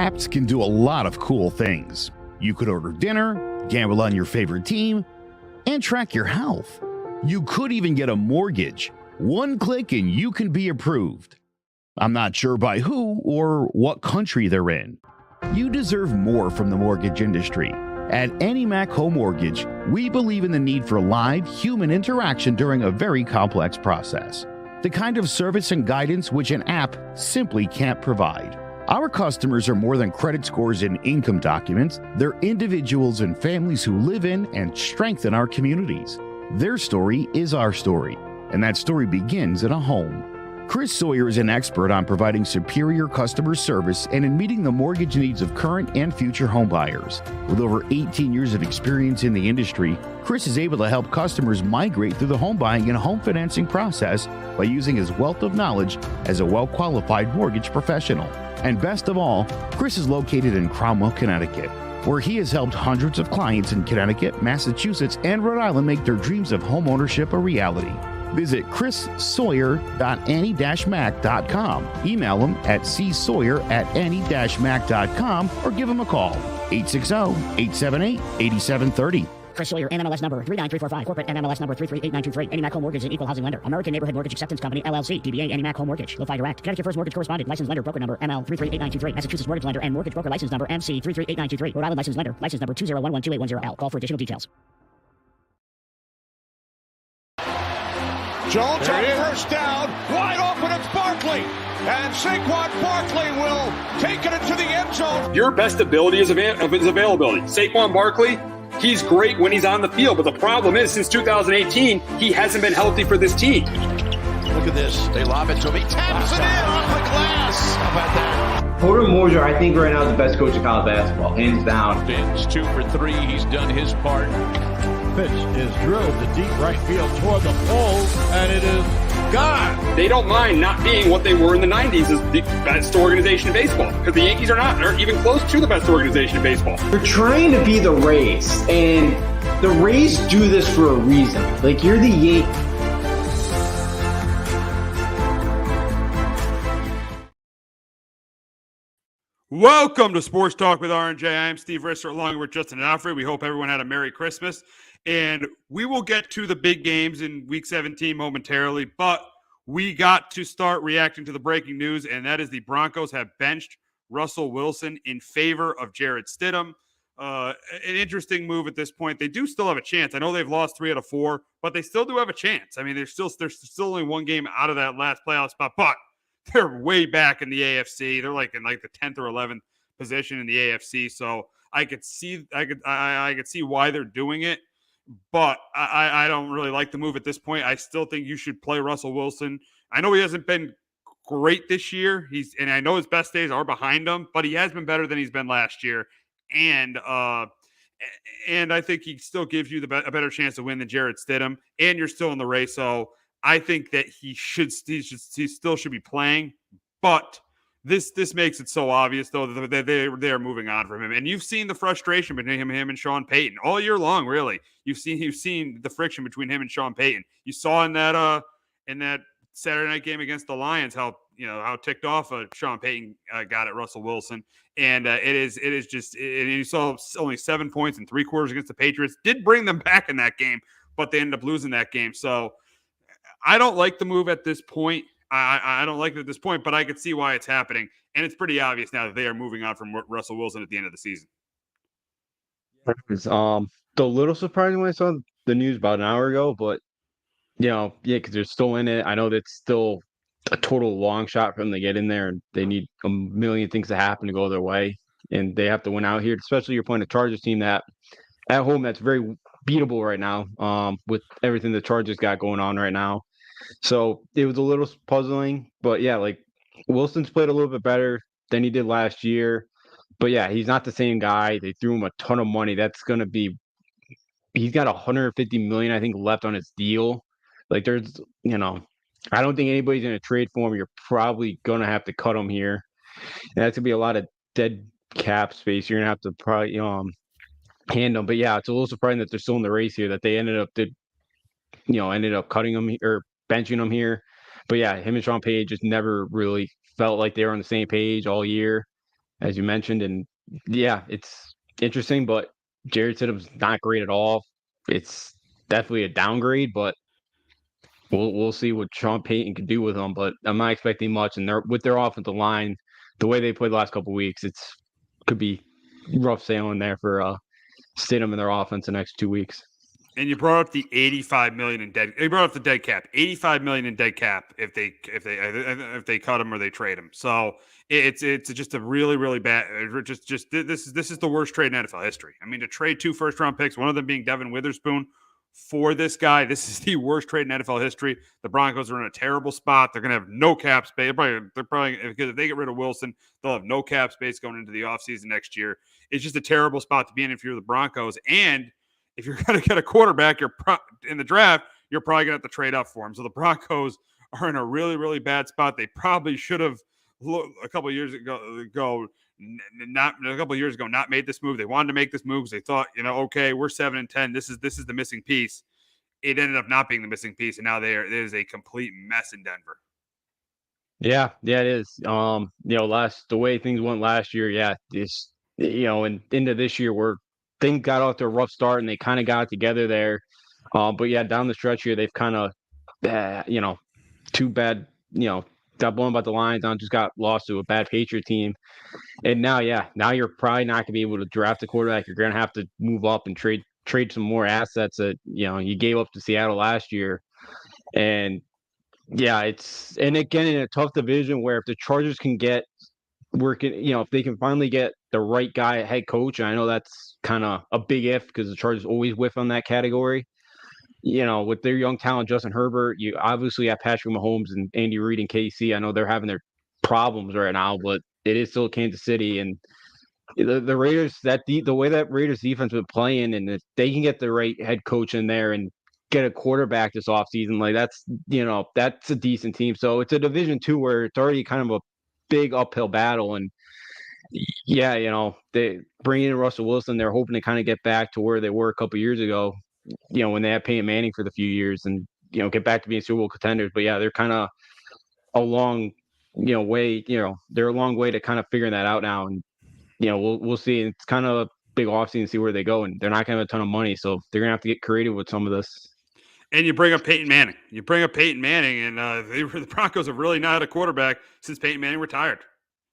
Apps can do a lot of cool things. You could order dinner, gamble on your favorite team, and track your health. You could even get a mortgage. One click and you can be approved. I'm not sure by who or what country they're in. You deserve more from the mortgage industry. At AnyMac Home Mortgage, we believe in the need for live human interaction during a very complex process. The kind of service and guidance which an app simply can't provide. Our customers are more than credit scores and income documents. They're individuals and families who live in and strengthen our communities. Their story is our story, and that story begins in a home. Chris Sawyer is an expert on providing superior customer service and in meeting the mortgage needs of current and future homebuyers. With over 18 years of experience in the industry, Chris is able to help customers migrate through the home buying and home financing process by using his wealth of knowledge as a well-qualified mortgage professional. And best of all, Chris is located in Cromwell, Connecticut, where he has helped hundreds of clients in Connecticut, Massachusetts, and Rhode Island make their dreams of homeownership a reality. Visit chrissawyer.any-mac.com. Email him at csawyer@any-mac.com or give him a call, 860-878-8730. Chris Sawyer, NMLS number 39345, corporate NMLS number 338923, AnyMac Home Mortgage, an equal housing lender, American Neighborhood Mortgage Acceptance Company, LLC, DBA AnyMac Home Mortgage, Lo-Fi Direct, Connecticut First Mortgage Correspondent, License Lender, Broker Number, ML 338923, Massachusetts Mortgage Lender and Mortgage Broker License Number, MC 338923, Rhode Island License Lender, License Number 201128110L. Call for additional details. Jones on first down, wide open, it's Barkley. And Saquon Barkley will take it into the end zone. Your best ability is his availability. Saquon Barkley, he's great when he's on the field, but the problem is since 2018, he hasn't been healthy for this team. Look at this. They lob it to him. He taps it in off the glass. How about that? Porter Moser, I think right now is the best coach in college basketball, hands down. Fins 2 for 3. He's done his part. Pitch is drilled to deep right field toward the pole, and it is gone. They don't mind not being what they were in the 90s as the best organization in baseball, because the Yankees are not. They're even close to the best organization in baseball. You're trying to be the Rays, and the Rays do this for a reason. Like, you're the Yankees. Welcome to Sports Talk with R&J. I am Steve Risser along with Justin and Alfred. We hope everyone had a Merry Christmas. And we will get to the big games in Week 17 momentarily, but we got to start reacting to the breaking news, and that is the Broncos have benched Russell Wilson in favor of Jarrett Stidham. An interesting move at this point. They do still have a chance. I know they've lost 3 out of 4, but they still do have a chance. I mean, there's still only one game out of that last playoff spot, but they're way back in the AFC. They're like in the 10th or 11th position in the AFC. So I could see why they're doing it, but I don't really like the move at this point. I still think you should play Russell Wilson. I know he hasn't been great this year. And I know his best days are behind him, but he has been better than he's been last year. And I think he still gives you a better chance to win than Jarrett Stidham, and you're still in the race. So I think that he still should be playing, but this makes it so obvious though that they are moving on from him. And you've seen the frustration between him and Sean Payton all year long. Really, you've seen the friction between him and Sean Payton. You saw in that Saturday night game against the Lions how ticked off Sean Payton got at Russell Wilson, and it is just. And you saw only 7 points in 3 quarters against the Patriots. Did bring them back in that game, but they ended up losing that game. So I don't like the move at this point. I don't like it at this point, but I could see why it's happening. And it's pretty obvious now that they are moving on from Russell Wilson at the end of the season. It was a little surprising when I saw the news about an hour ago, but because they're still in it. I know that's still a total long shot for them to get in there, and they need a million things to happen to go their way. And they have to win out here, especially you're playing a Chargers team that at home that's very beatable right now, with everything the Chargers got going on right now. So it was a little puzzling, but yeah, like Wilson's played a little bit better than he did last year, but yeah, he's not the same guy. They threw him a ton of money. He's got $150 million, I think, left on his deal. Like I don't think anybody's going to trade for him. You're probably going to have to cut him here. And that's going to be a lot of dead cap space. You're going to have to probably, hand him. But yeah, it's a little surprising that they're still in the race here, that they ended up cutting him or benching him here. But yeah, him and Sean Payton just never really felt like they were on the same page all year. as you mentioned. And yeah, it's interesting, but Jared Stidham's not great at all. It's definitely a downgrade, but we'll see what Sean Payton can do with them. But I'm not expecting much. And with their offensive line, the way they played the last couple of weeks, it's could be rough sailing there for Stidham in their offense the next 2 weeks. And you brought up the 85 million in dead. You brought up the dead cap. 85 million in dead cap if they cut him or they trade him. So it's just a really bad. Just this is the worst trade in NFL history. I mean, to trade 2 first-round picks, one of them being Devin Witherspoon, for this guy, this is the worst trade in NFL history. The Broncos are in a terrible spot. They're going to have no cap space. They're probably because if they get rid of Wilson, they'll have no cap space going into the offseason next year. It's just a terrible spot to be in if you're the Broncos. And if you're going to get a quarterback, in the draft, you're probably going to have to trade up for him. So the Broncos are in a really bad spot. They probably should have a couple of years ago not made this move. They wanted to make this move because they thought, okay, we're 7-10. This is the missing piece. It ended up not being the missing piece, and now it is a complete mess in Denver. Yeah, it is. The way things went last year, yeah, and into this year where things got off to a rough start and they kind of got it together there. But yeah, down the stretch here, they've kind of, too bad, got blown by the Lions, now just got lost to a bad Patriot team. And now you're probably not going to be able to draft a quarterback. You're going to have to move up and trade some more assets that, you gave up to Seattle last year. And yeah, and again, in a tough division where if the Chargers can get working, if they can finally get the right guy at head coach, and I know that's kind of a big if because the Chargers always whiff on that category. With their young talent, Justin Herbert, you obviously have Patrick Mahomes and Andy Reid and KC. I know they're having their problems right now, but it is still Kansas City. And the Raiders, the way that Raiders defense been playing, and if they can get the right head coach in there and get a quarterback this offseason, like that's a decent team. So it's a Division II where it's already kind of a big uphill battle. And yeah, they bring in Russell Wilson. They're hoping to kind of get back to where they were a couple years ago, when they had Peyton Manning for the few years and, get back to being Super Bowl contenders. But yeah, they're kind of a long, way, they're a long way to kind of figuring that out now. And, we'll see. It's kind of a big offseason to see where they go. And they're not going to have a ton of money. So they're going to have to get creative with some of this. And you bring up Peyton Manning. And the Broncos have really not had a quarterback since Peyton Manning retired.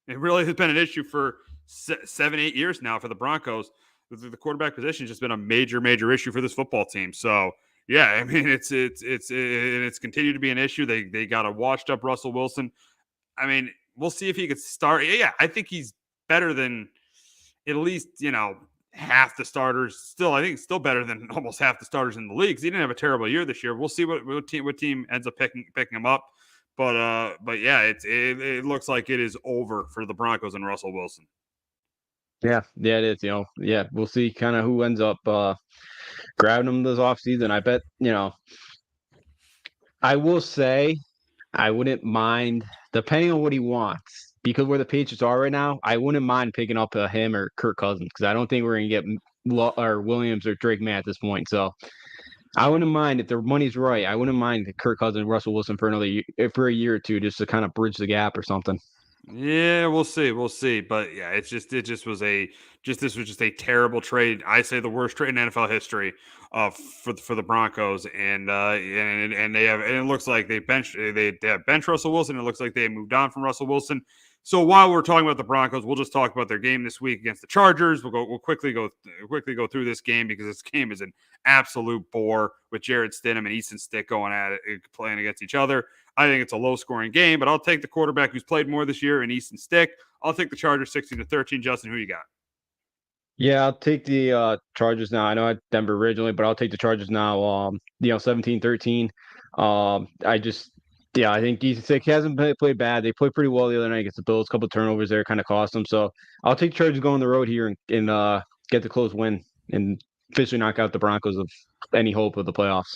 It really has been an issue for 7-8 years now for the Broncos. The quarterback position has just been a major issue for this football team. So yeah, I mean it's continued to be an issue. They got a washed up Russell Wilson. I mean, we'll see if he could start. Yeah, I think he's better than at least half the starters. Still, I think still better than almost half the starters in the league. He didn't have a terrible year this year. We'll see what team ends up picking him up. But yeah, it looks like it is over for the Broncos and Russell Wilson. Yeah, it is. Yeah, we'll see kind of who ends up grabbing him this offseason. I bet, I will say I wouldn't mind, depending on what he wants, because where the Patriots are right now, I wouldn't mind picking up him or Kirk Cousins because I don't think we're going to get Williams or Drake May at this point. So I wouldn't mind if the money's right. I wouldn't mind Kirk Cousins and Russell Wilson for another year, for a year or two, just to kind of bridge the gap or something. Yeah, we'll see. But yeah, this was just a terrible trade. I say the worst trade in NFL history for the Broncos, and they have, and it looks like they have benched Russell Wilson. It looks like they have moved on from Russell Wilson. So while we're talking about the Broncos, we'll just talk about their game this week against the Chargers. We'll quickly go through this game because this game is an absolute bore with Jared Stidham and Easton Stick going at it, playing against each other. I think it's a low-scoring game, but I'll take the quarterback who's played more this year in Easton Stick. I'll take the Chargers 16-13. Justin, who you got? Yeah, I'll take the Chargers now. I know I had Denver originally, but I'll take the Chargers now. 17-13. I think Easton Stick hasn't played bad. They played pretty well the other night against the Bills. A couple of turnovers there kind of cost them. So I'll take the Chargers going the road here and get the close win and officially knock out the Broncos of any hope of the playoffs.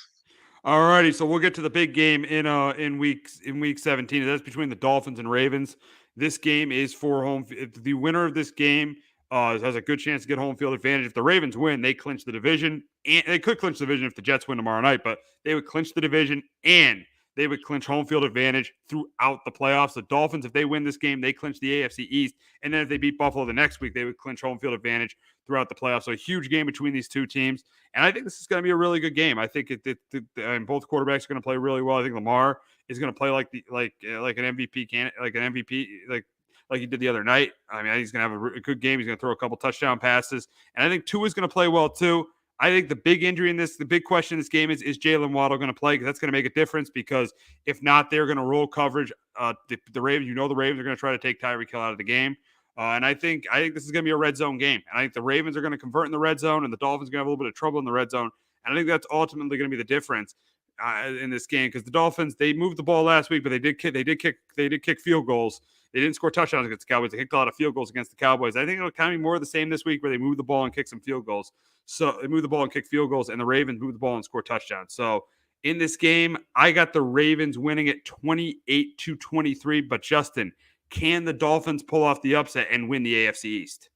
All righty, so we'll get to the big game in week 17. That's between the Dolphins and Ravens. This game is for home. The winner of this game has a good chance to get home field advantage. If the Ravens win, they clinch the division, and they could clinch the division if the Jets win tomorrow night. But they would clinch the division, and they would clinch home field advantage throughout the playoffs. The Dolphins, if they win this game, they clinch the AFC East. And then if they beat Buffalo the next week, they would clinch home field advantage throughout the playoffs. So a huge game between these two teams. And I think this is going to be a really good game. I think both quarterbacks are going to play really well. I think Lamar is going to play like an MVP like he did the other night. I mean, I think he's going to have a good game. He's going to throw a couple touchdown passes. And I think Tua is going to play well too. I think the big injury in this, the big question in this game is Jalen Waddle going to play? Because that's going to make a difference, because if not, they're going to roll coverage. The Ravens, the Ravens are going to try to take Tyreek Hill out of the game. And I think this is going to be a red zone game. And I think the Ravens are going to convert in the red zone, and the Dolphins are going to have a little bit of trouble in the red zone. And I think that's ultimately going to be the difference in this game, because the Dolphins, they moved the ball last week, but they did kick field goals. They didn't score touchdowns against the Cowboys. They kicked a lot of field goals against the Cowboys. I think it'll kind of be more of the same this week, where they move the ball and kick some field goals. So they move the ball and kick field goals, and the Ravens move the ball and score touchdowns. So in this game, I got the Ravens winning it 28-23. But Justin, can the Dolphins pull off the upset and win the AFC East?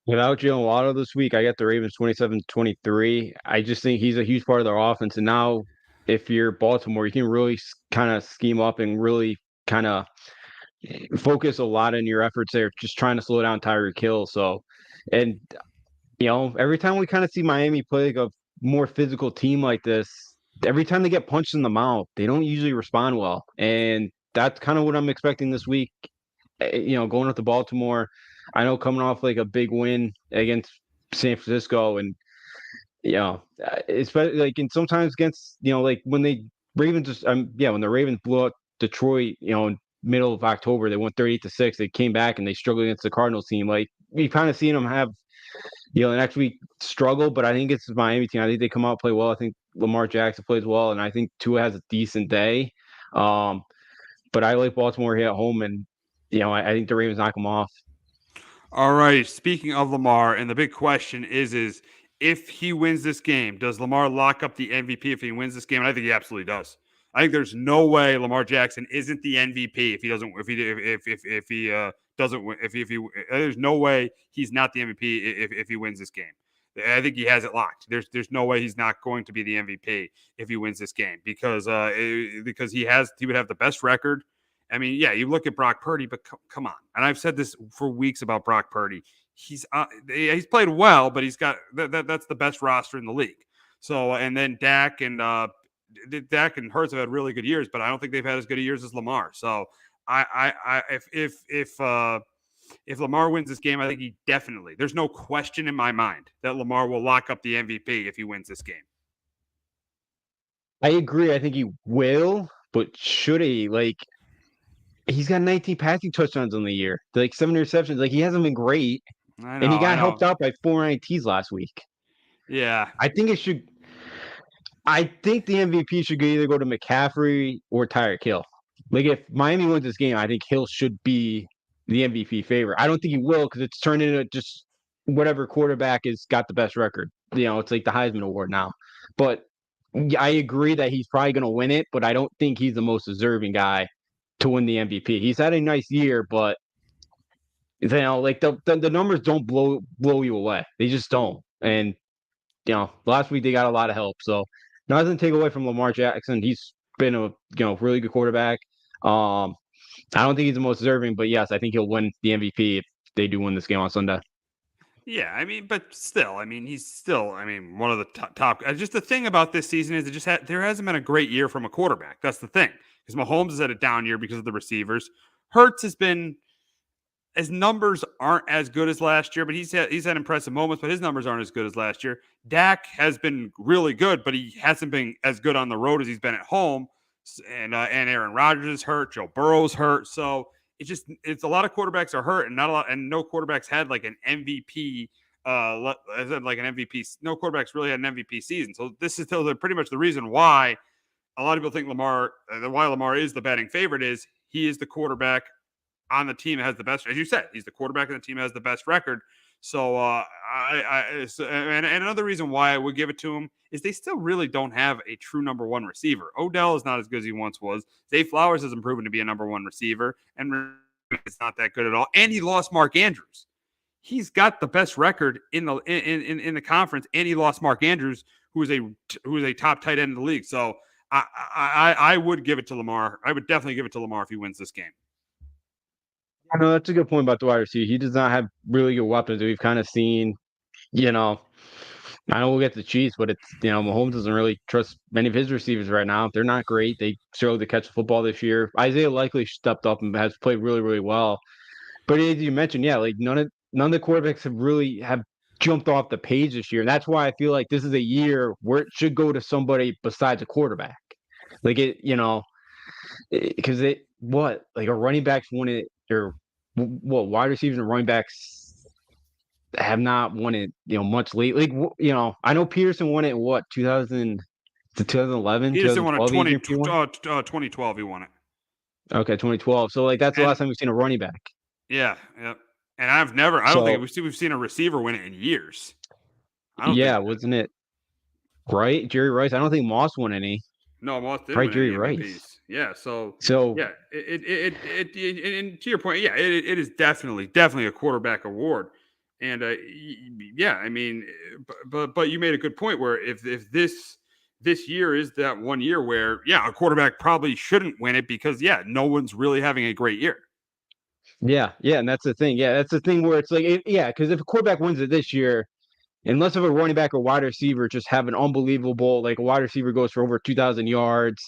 Without Jalen Waddle this week, I got the Ravens 27-23. I just think he's a huge part of their offense. And now, if you're Baltimore, you can really kind of scheme up and really kind of focus a lot in your efforts there, just trying to slow down Tyreek Hill. So, and every time we kind of see Miami play like a more physical team like this, every time they get punched in the mouth, they don't usually respond well. And that's kind of what I'm expecting this week. Going up to Baltimore, I know coming off like a big win against San Francisco, and especially like, and sometimes against like when the Ravens when the Ravens blew out Detroit, in middle of October, they won 38-6. They came back and they struggled against the Cardinals team. Like, we've kind of seen them have the next week struggle, but I think it's the Miami team. I think they come out and play well. I think Lamar Jackson plays well, and I think Tua has a decent day. But I like Baltimore here at home, and I think the Ravens knock them off. All right. Speaking of Lamar, and the big question is if he wins this game, does Lamar lock up the MVP if he wins this game? And I think he absolutely does. I think there's no way Lamar Jackson isn't the MVP if he doesn't. There's no way he's not the MVP if he wins this game. I think he has it locked. There's no way he's not going to be the MVP if he wins this game, because he would have the best record. I mean, yeah, you look at Brock Purdy, but come on. And I've said this for weeks about Brock Purdy. He's played well, but he's got that's the best roster in the league. So, and then Dak and Hurts have had really good years, but I don't think they've had as good of years as Lamar. So, if Lamar wins this game, I think he definitely, there's no question in my mind that Lamar will lock up the MVP if he wins this game. I agree. I think he will, but should he? Like, he's got 19 passing touchdowns on the year, like 7 interceptions. Like, he hasn't been great, and he got helped out by 4 INTs last week. Yeah, I think the MVP should either go to McCaffrey or Tyreek Hill. Like, if Miami wins this game, I think Hill should be the MVP favorite. I don't think he will, because it's turned into just whatever quarterback has got the best record. It's like the Heisman Award now. But I agree that he's probably going to win it, but I don't think he's the most deserving guy to win the MVP. He's had a nice year, but like the numbers don't blow you away. They just don't. And last week they got a lot of help. So nothing to take away from Lamar Jackson. He's been a really good quarterback. I don't think he's the most deserving, but yes, I think he'll win the MVP if they do win this game on Sunday. Yeah, I mean, but still, I mean, he's still, one of the top. Just the thing about this season is there hasn't been a great year from a quarterback. That's the thing, because Mahomes has had a down year because of the receivers. Hurts has been, his numbers aren't as good as last year, but he's had impressive moments, but his numbers aren't as good as last year. Dak has been really good, but he hasn't been as good on the road as he's been at home. And Aaron Rodgers is hurt, Joe Burrow's hurt, so it's a lot of quarterbacks are hurt, and no quarterbacks had like an MVP. No quarterbacks really had an MVP season. So this is pretty much the reason why a lot of people think Lamar is the betting favorite. Is he is the quarterback on the team that has the best, as you said, he's the quarterback on the team that has the best record. So, and another reason why I would give it to him is they still really don't have a true number one receiver. Odell is not as good as he once was. Zay Flowers hasn't proven to be a number one receiver, and it's not that good at all. And he lost Mark Andrews. He's got the best record in the conference, and he lost Mark Andrews, who is a top tight end in the league. So I would give it to Lamar. I would definitely give it to Lamar if he wins this game. I know that's a good point about the wide receiver. He does not have really good weapons. We've kind of seen, you know, I know we'll get the Chiefs, but it's, Mahomes doesn't really trust many of his receivers right now. They're not great. They struggled to catch the football this year. Isaiah likely stepped up and has played really, really well. But as you mentioned, yeah, like none of the quarterbacks have jumped off the page this year. And that's why I feel like this is a year where it should go to somebody besides a quarterback. Like because like a running backs won it, or what, wide receivers and running backs have not won it, much late. Like, I know Peterson won it in what, 2000 to 2011, Peterson won it 2012. He won it. Okay, 2012. So like that's the last time we've seen a running back. Yeah. And I don't think we've seen a receiver win it in years. Wasn't it right? Jerry Rice. I don't think Moss won any. No, Moss didn't Right, win Jerry any Rice. MVPs. Yeah, so yeah, and to your point, yeah, it is definitely a quarterback award. And I mean, but you made a good point where if this year is that one year where a quarterback probably shouldn't win it because no one's really having a great year. Yeah, and that's the thing. Yeah, that's the thing where it's like, because if a quarterback wins it this year, unless of a running back or wide receiver just have an unbelievable, like a wide receiver goes for over 2,000 yards,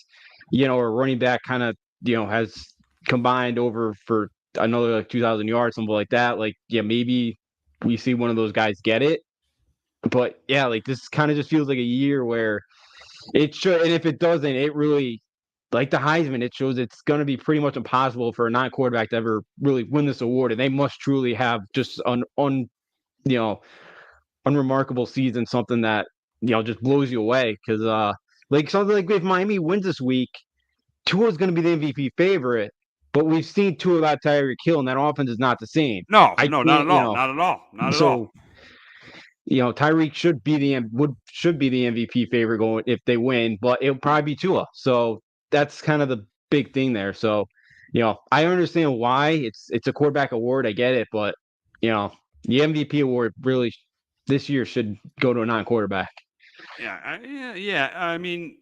or a running back kind of, has combined over for another like 2,000 yards, something like that. Like, maybe we see one of those guys get it. But like this kind of just feels like a year where it should, and if it doesn't, it really, like the Heisman, it shows it's going to be pretty much impossible for a non-quarterback to ever really win this award, and they must truly have just an unremarkable season, something that just blows you away. Because like something like if Miami wins this week, Tua is going to be the MVP favorite, but we've seen Tua without Tyreek Hill, and that offense is not the same. No, not at all. Tyreek should be the MVP favorite going if they win, but it'll probably be Tua. So that's kind of the big thing there. So, I understand why it's a quarterback award. I get it, but the MVP award really this year should go to a non-quarterback. I mean,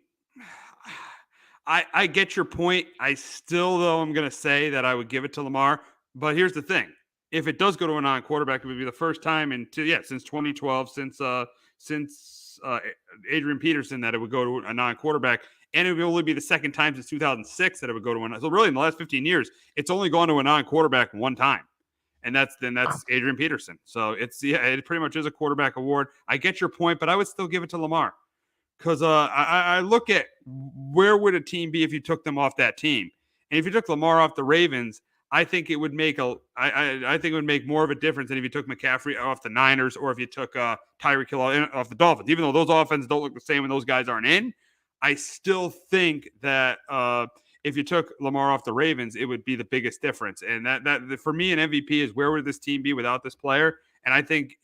I get your point. I still, though, I'm going to say that I would give it to Lamar. But here's the thing: if it does go to a non-quarterback, it would be the first time since 2012, since Adrian Peterson, that it would go to a non-quarterback, and it would only be the second time since 2006 that it would go to one. So really, in the last 15 years, it's only gone to a non-quarterback one time, and that's Adrian Peterson. So it pretty much is a quarterback award. I get your point, but I would still give it to Lamar because I look at where would a team be if you took them off that team, and if you took Lamar off the Ravens, I think it would make I think it would make more of a difference than if you took McCaffrey off the Niners or if you took Tyreek Hill off the Dolphins. Even though those offenses don't look the same when those guys aren't in, I still think that if you took Lamar off the Ravens, it would be the biggest difference. And that for me, an MVP is where would this team be without this player? And I think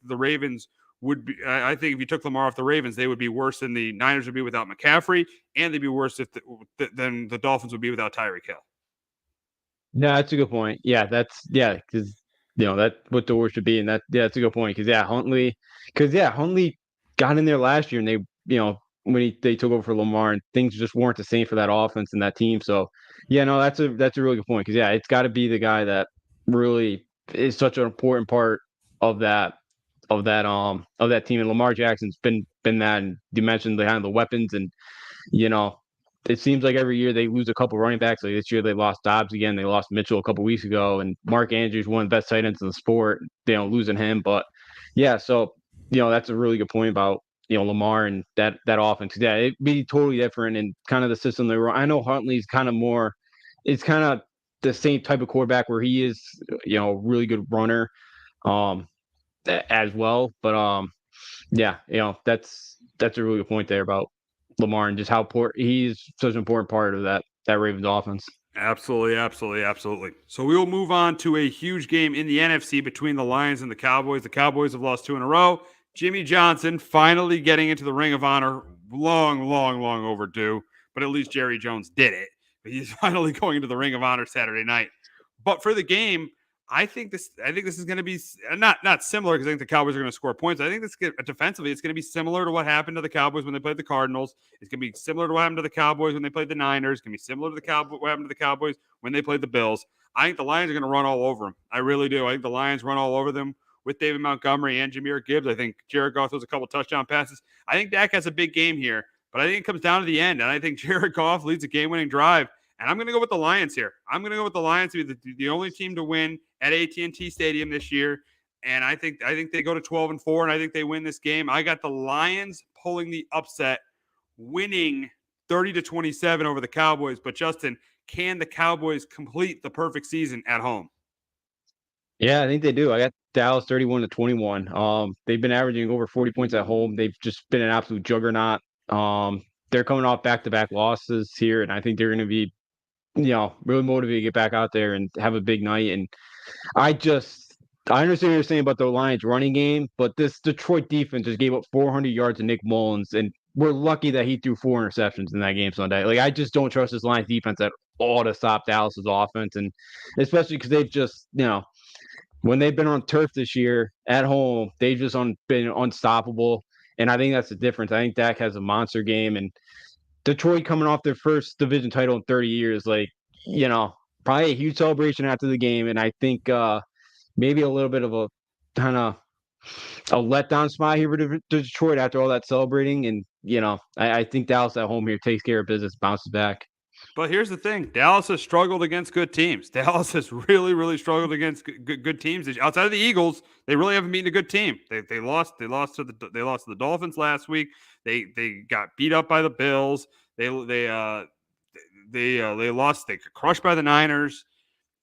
the Ravens would be. I think if you took Lamar off the Ravens, they would be worse than the Niners would be without McCaffrey, and they'd be worse than the Dolphins would be without Tyreek Hill. No, that's a good point. Yeah, because that's what the award should be, and that's a good point. Because Huntley got in there last year, and they when they took over for Lamar, and things just weren't the same for that offense and that team. So that's a really good point. Because it's got to be the guy that really is such an important part of that team. And Lamar Jackson's been that. And you mentioned they have the weapons, and it seems like every year they lose a couple running backs. Like this year they lost Dobbs again. They lost Mitchell a couple weeks ago, and Mark Andrews, one of the best tight ends in the sport. Losing him, but so that's a really good point about Lamar and that offense. Yeah, it'd be totally different and kind of the system they run. I know Huntley's kind of more. It's kind of the same type of quarterback where he is a really good runner, as well. But that's a really good point there about Lamar and just how he's such an important part of that Ravens offense. Absolutely. So we will move on to a huge game in the NFC between the Lions and the Cowboys. The Cowboys have lost 2 in a row. Jimmy Johnson finally getting into the Ring of Honor. Long overdue, but at least Jerry Jones did it. But he's finally going into the Ring of Honor Saturday night. But for the game, I think this is going to be not similar because I think the Cowboys are going to score points. I think defensively, it's going to be similar to what happened to the Cowboys when they played the Cardinals. It's going to be similar to what happened to the Cowboys when they played the Niners. It's going to be similar to what happened to the Cowboys when they played the Bills. I think the Lions are going to run all over them. I really do. I think the Lions run all over them with David Montgomery and Jahmyr Gibbs. I think Jared Goff throws a couple touchdown passes. I think Dak has a big game here, but I think it comes down to the end, and I think Jared Goff leads a game-winning drive. And I'm going to go with the Lions here. I'm going to go with the Lions to be the only team to win at AT&T Stadium this year. And I think they go to 12-4, and I think they win this game. I got the Lions pulling the upset, winning 30-27 over the Cowboys. But Justin, can the Cowboys complete the perfect season at home? Yeah, I think they do. I got Dallas 31-21. They've been averaging over 40 points at home. They've just been an absolute juggernaut. They're coming off back-to-back losses here, and I think they're going to be really motivated to get back out there and have a big night. And I understand what you're saying about the Lions running game, but this Detroit defense just gave up 400 yards to Nick Mullins, and we're lucky that he threw 4 interceptions in that game Sunday. Like, I just don't trust this Lions defense at all to stop Dallas's offense, and especially because they've just, when they've been on turf this year at home, they've just been unstoppable. And I think that's the difference. I think Dak has a monster game, and Detroit coming off their first division title in 30 years, probably a huge celebration after the game. And I think maybe a little bit of a kind of a letdown spot here for Detroit after all that celebrating. And, I think Dallas at home here takes care of business, bounces back. But here's the thing. Dallas has struggled against good teams. Dallas has really, really struggled against good teams. Outside of the Eagles, they really haven't beaten a good team. They lost to the Dolphins last week. They got beat up by the Bills. They lost. They got crushed by the Niners.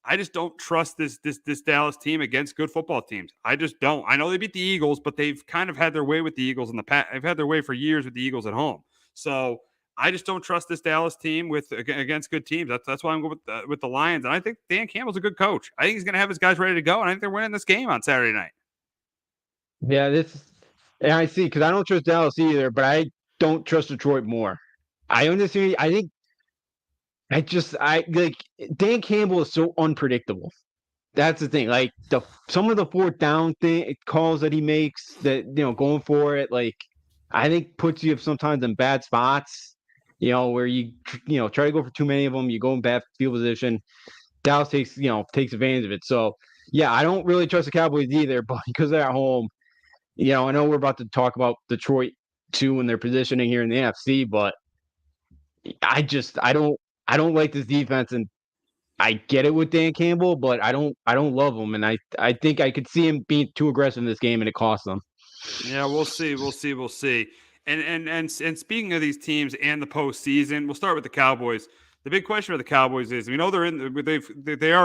I just don't trust this Dallas team against good football teams. I just don't. I know they beat the Eagles, but they've kind of had their way with the Eagles in the past. They've had their way for years with the Eagles at home. So I just don't trust this Dallas team against good teams. That's why I'm going with the Lions. And I think Dan Campbell's a good coach. I think he's going to have his guys ready to go, and I think they're winning this game on Saturday night. Yeah, I see, because I don't trust Dallas either, but I don't trust Detroit more. I understand. I think Dan Campbell is so unpredictable. That's the thing. Like some of the fourth down calls that he makes, that going for it, I think puts you sometimes in bad spots. Where you try to go for too many of them, you go in bad field position. Dallas takes advantage of it. So yeah, I don't really trust the Cowboys either, but because they're at home, I know we're about to talk about Detroit too and their positioning here in the NFC, but I don't like this defense, and I get it with Dan Campbell, but I don't love him, and I think I could see him being too aggressive in this game and it costs them. Yeah, we'll see. And speaking of these teams and the postseason, we'll start with the Cowboys. The big question for the Cowboys is, we know they are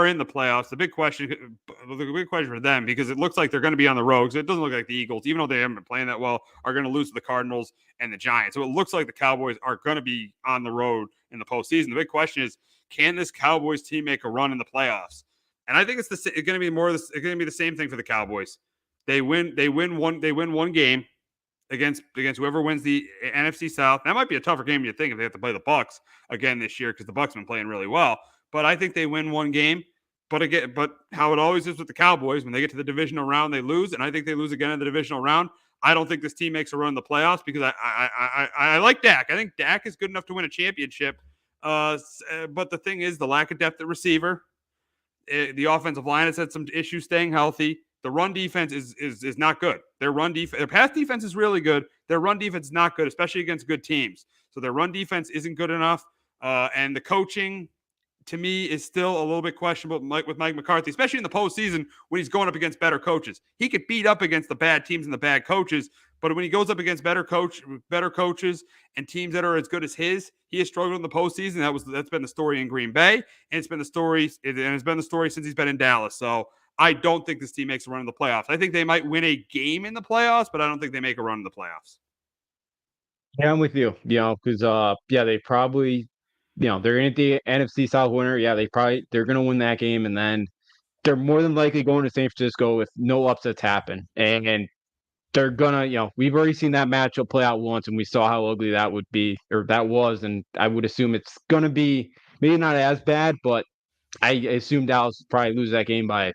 in the playoffs. The big question for them, because it looks like they're going to be on the road. So it doesn't look like the Eagles, even though they haven't been playing that well, are going to lose to the Cardinals and the Giants. So it looks like the Cowboys are going to be on the road in the postseason. The big question is, can this Cowboys team make a run in the playoffs? And I think it's going to be the same thing for the Cowboys. They win one game against whoever wins the NFC South. That might be a tougher game you think if they have to play the Bucs again this year, because the Bucs have been playing really well. But I think they win one game. But how it always is with the Cowboys, when they get to the divisional round, they lose, and I think they lose again in the divisional round. I don't think this team makes a run in the playoffs, because I like Dak. I think Dak is good enough to win a championship. But the thing is, the lack of depth at receiver. The offensive line has had some issues staying healthy. The run defense is not good. Their pass defense is really good. Their run defense is not good, especially against good teams. So their run defense isn't good enough. And the coaching, to me, is still a little bit questionable with Mike McCarthy, especially in the postseason when he's going up against better coaches. He could beat up against the bad teams and the bad coaches, but when he goes up against better coaches and teams that are as good as his, he has struggled in the postseason. That's been the story in Green Bay, and it's been the story since he's been in Dallas. So I don't think this team makes a run in the playoffs. I think they might win a game in the playoffs, but I don't think they make a run in the playoffs. Yeah, I'm with you. Because they probably, they're in the NFC South winner. Yeah, they're gonna win that game, and then they're more than likely going to San Francisco if no upsets happen. And they're gonna, we've already seen that matchup play out once, and we saw how ugly that would be, or that was, and I would assume it's gonna be maybe not as bad, but I assume Dallas probably lose that game by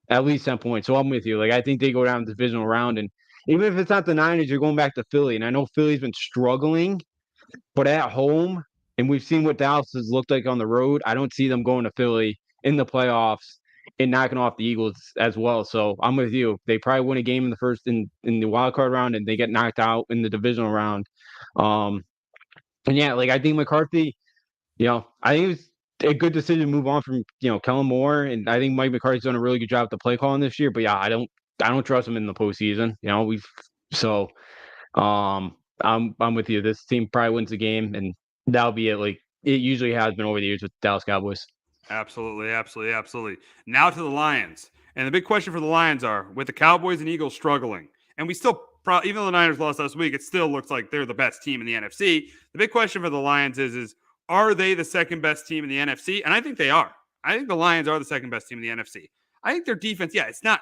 At least 10 points. So I'm with you. Like, I think they go down the divisional round. And even if it's not the Niners, you're going back to Philly. And I know Philly's been struggling, but at home, and we've seen what Dallas has looked like on the road, I don't see them going to Philly in the playoffs and knocking off the Eagles as well. So I'm with you. They probably win a game in the first in the wild card round, and they get knocked out in the divisional round. Um, and yeah, like I think McCarthy, I think it was a good decision to move on from Kellen Moore, and I think Mike McCarthy's done a really good job at the play calling this year. But yeah, I don't trust him in the postseason. We've so I'm with you. This team probably wins the game, and that'll be it. Like it usually has been over the years with the Dallas Cowboys. Absolutely, absolutely, absolutely. Now to the Lions. And the big question for the Lions are, with the Cowboys and Eagles struggling, and we still, even though the Niners lost last week, it still looks like they're the best team in the NFC. The big question for the Lions is are they the second best team in the NFC? And I think they are. I think the Lions are the second best team in the NFC. I think their defense, it's not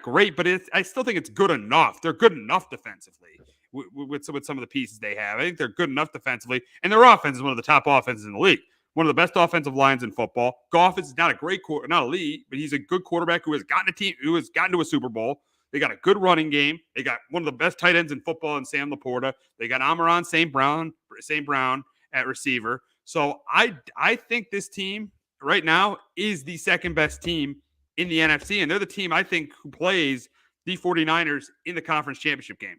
great, but I still think it's good enough. They're good enough defensively with some of the pieces they have. I think they're good enough defensively, and their offense is one of the top offenses in the league. One of the best offensive lines in football. Goff is not a great not elite, but he's a good quarterback who has gotten to a Super Bowl. They got a good running game. They got one of the best tight ends in football in Sam Laporta. They got Amon St. Brown at receiver. So I think this team right now is the second best team in the NFC, and they're the team I think who plays the 49ers in the conference championship game.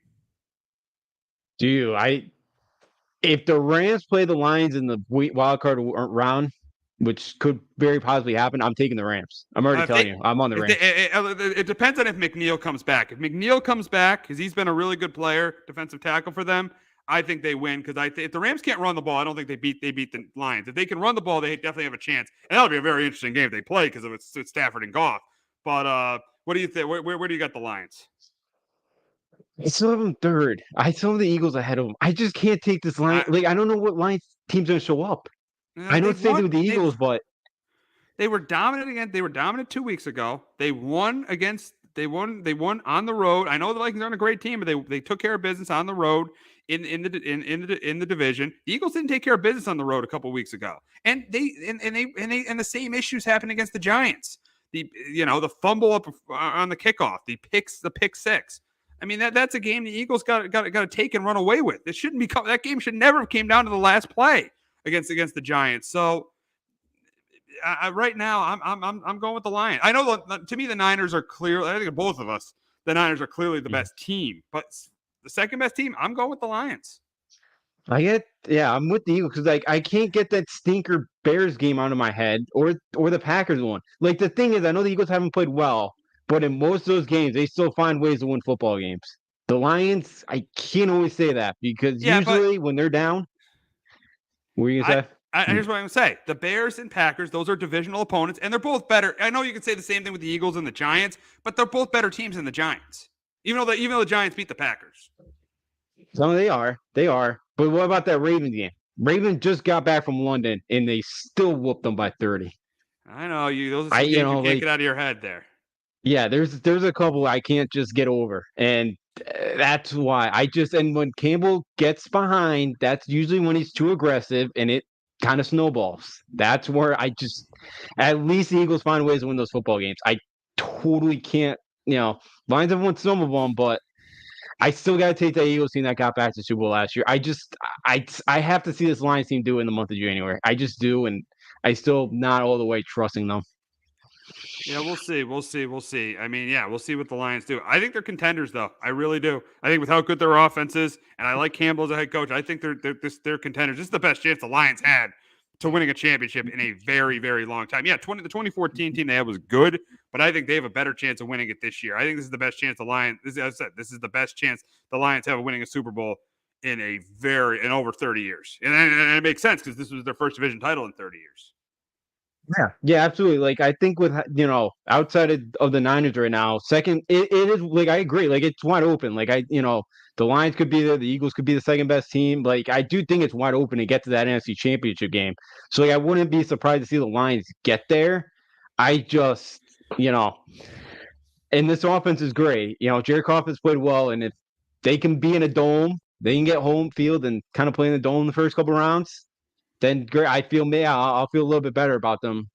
If the Rams play the Lions in the wild card round, which could very possibly happen, I'm taking the Rams. I'm already telling you. I'm on the Rams. It depends on if McNeil comes back. If McNeil comes back, because he's been a really good player, defensive tackle for them, I think they win. Because if the Rams can't run the ball, I don't think they beat the Lions. If they can run the ball, they definitely have a chance. And that'll be a very interesting game if they play because it's Stafford and Goff. But what do you think? Where do you got the Lions? I still have them third. I still have the Eagles ahead of them. I just can't take this line. I don't know what Lions team's going to show up. I don't say they're the Eagles, but they were dominant again. They were dominant 2 weeks ago. They won on the road. I know the Vikings aren't a great team, but they took care of business on the road in the division. The Eagles didn't take care of business on the road a couple weeks ago, and the same issues happened against the Giants. The fumble up on the kickoff, the pick six. I mean, that's a game the Eagles got to take and run away with. It shouldn't be that game should never have came down to the last play against the Giants. So right now, I'm going with the Lions. I know to me the Niners are clear. I think both of us, the Niners are clearly the best team, but the second best team, I'm going with the Lions. I'm with the Eagles because I can't get that stinker Bears game out of my head or the Packers one. Like the thing is, I know the Eagles haven't played well. But in most of those games, they still find ways to win football games. The Lions, I can't always say that because usually when they're down, what are you going to say? Here's what I'm going to say. The Bears and Packers, those are divisional opponents, and they're both better. I know you could say the same thing with the Eagles and the Giants, but they're both better teams than the Giants, even though the Giants beat the Packers. So they are. But what about that Ravens game? Ravens just got back from London, and they still whooped them by 30. I know. Those are some games you can't get out of your head there. Yeah, there's a couple I can't just get over, and that's why and when Campbell gets behind, that's usually when he's too aggressive, and it kind of snowballs. That's where at least the Eagles find ways to win those football games. I totally can't, Lions have won some of them, but I still got to take that Eagles team that got back to the Super Bowl last year. I have to see this Lions team do it in the month of January. I just do, and I still not all the way trusting them. Yeah, we'll see. I mean, we'll see what the Lions do. I think they're contenders, though. I really do. I think with how good their offense is, and I like Campbell as a head coach, I think they're contenders. This is the best chance the Lions had to winning a championship in a very, very long time. Yeah, the 2014 team they had was good, but I think they have a better chance of winning it this year. I think this is the best chance the Lions. As I said, this is the best chance the Lions have of winning a Super Bowl in over 30 years, and it makes sense because this was their first division title in 30 years. Yeah, absolutely. Like I think with outside of the Niners right now, second it is like I agree. Like it's wide open. Like the Lions could be there, the Eagles could be the second best team. Like I do think it's wide open to get to that NFC Championship game. So I wouldn't be surprised to see the Lions get there. I just and this offense is great. Jared Goff has played well, and if they can be in a dome, they can get home field and kind of play in the dome the first couple rounds. Then great. I'll feel a little bit better about them,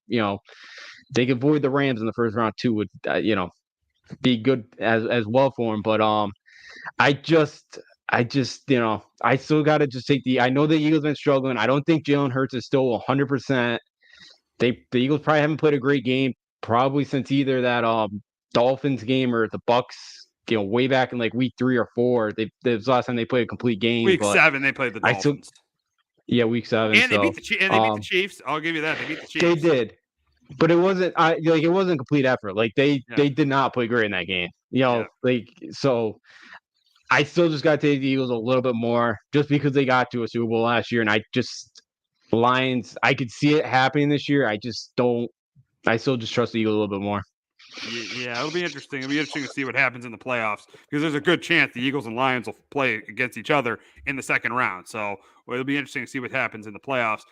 they could avoid the Rams in the first round too. Would be good as well for them. But I just I still got to just take I know the Eagles been struggling. I don't think Jalen Hurts is still 100%. The Eagles probably haven't played a great game probably since either that Dolphins game or the Bucks. Way back in like week 3 or 4. That was the last time they played a complete game. Week but 7, they played the Dolphins. Week 7. And they beat the Chiefs. I'll give you that. They beat the Chiefs. They did. But it wasn't it wasn't a complete effort. Like they did not play great in that game. So I still just got to take the Eagles a little bit more just because they got to a Super Bowl last year, and Lions, I could see it happening this year. I still just trust the Eagles a little bit more. Yeah, it'll be interesting. It'll be interesting to see what happens in the playoffs because there's a good chance the Eagles and Lions will play against each other in the second round. So it'll be interesting to see what happens in the playoffs.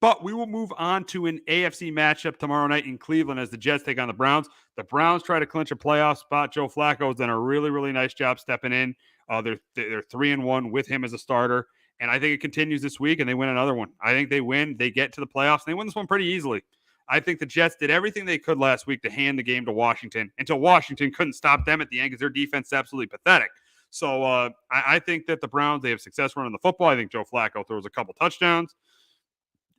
But we will move on to an AFC matchup tomorrow night in Cleveland as the Jets take on the Browns. The Browns try to clinch a playoff spot. Joe Flacco has done a really, really nice job stepping in. They're 3-1 with him as a starter. And I think it continues this week, and they win another one. I think they win. They get to the playoffs. And they win this one pretty easily. I think the Jets did everything they could last week to hand the game to Washington until Washington couldn't stop them at the end because their defense is absolutely pathetic. So I think that the Browns, they have success running the football. I think Joe Flacco throws a couple touchdowns.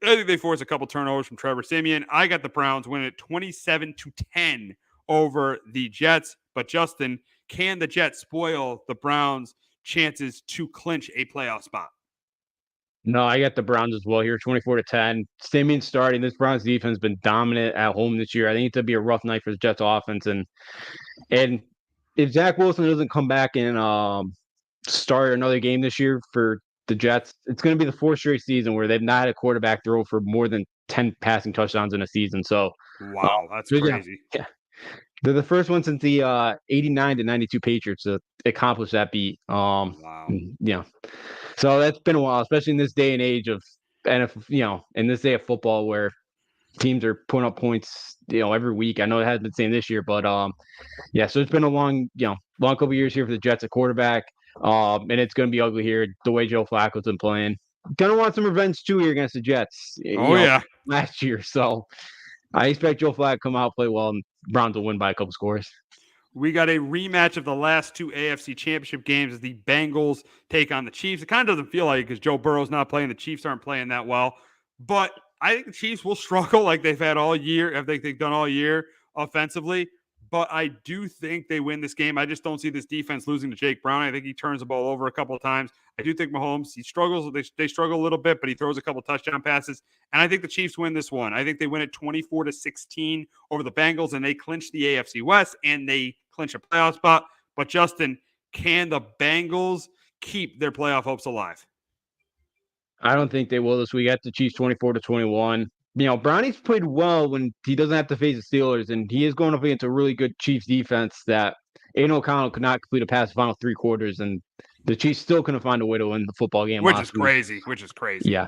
I think they force a couple turnovers from Trevor Siemian. I got the Browns winning it 27-10 over the Jets. But Justin, can the Jets spoil the Browns' chances to clinch a playoff spot? No, I got the Browns as well here, 24-10. Simeon starting. This Browns defense has been dominant at home this year. I think it's going to be a rough night for the Jets offense. And if Zach Wilson doesn't come back and start another game this year for the Jets, it's going to be the 4th straight season where they've not had a quarterback throw for more than 10 passing touchdowns in a season. So, wow, that's crazy. Yeah. They're the first one since the 89-92 Patriots to accomplish that beat. Wow. Yeah. So that's been a while, especially in this day and age of in this day of football where teams are putting up points, every week. I know it hasn't been the same this year, but so it's been a long couple of years here for the Jets at quarterback. And it's going to be ugly here the way Joe Flacco's been playing. Gonna want some revenge too here against the Jets. Last year. So I expect Joe Flacco to come out, play well, and Browns will win by a couple scores. We got a rematch of the last 2 AFC championship games as the Bengals take on the Chiefs. It kind of doesn't feel like it because Joe Burrow's not playing. The Chiefs aren't playing that well. But I think the Chiefs will struggle like they've had all year, if they've done all year offensively. But I do think they win this game. I just don't see this defense losing to Jake Brown. I think he turns the ball over a couple of times. I do think Mahomes, he struggles. They struggle a little bit, but he throws a couple touchdown passes. And I think the Chiefs win this one. I think they win it 24-16 over the Bengals, and they clinch the AFC West, and they clinch a playoff spot. But, Justin, can the Bengals keep their playoff hopes alive? I don't think they will this week. At the Chiefs 24-21. Brownie's played well when he doesn't have to face the Steelers, and he is going up against a really good Chiefs defense that Aiden O'Connell could not complete a pass the final 3 quarters, and the Chiefs still couldn't find a way to win the football game. Which is crazy. Yeah.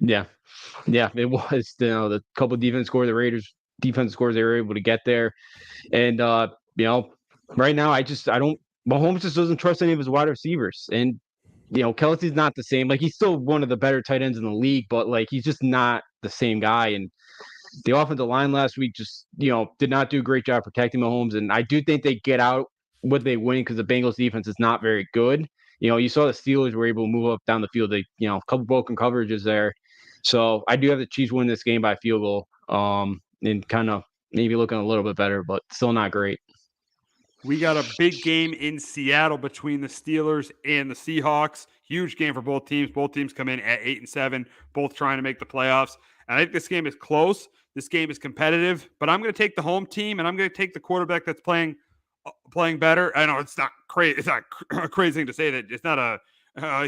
It was the couple of defense scores, the Raiders defense scores they were able to get there, and right now Mahomes just doesn't trust any of his wide receivers, and Kelsey's not the same. Like, he's still one of the better tight ends in the league, but like he's just not the same guy. And the offensive line last week just did not do a great job protecting Mahomes, and I do think they get out what they win because the Bengals defense is not very good. You saw the Steelers were able to move up down the field. They a couple broken coverages there. So I do have the Chiefs win this game by field goal, and kind of maybe looking a little bit better, but still not great. We got a big game in Seattle between the Steelers and the Seahawks. Huge game for both teams. Both teams come in at 8-7, both trying to make the playoffs. And I think this game is close. This game is competitive, but I'm going to take the home team, and I'm going to take the quarterback that's playing better. I know it's not crazy. It's not a crazy thing to say that it's not a high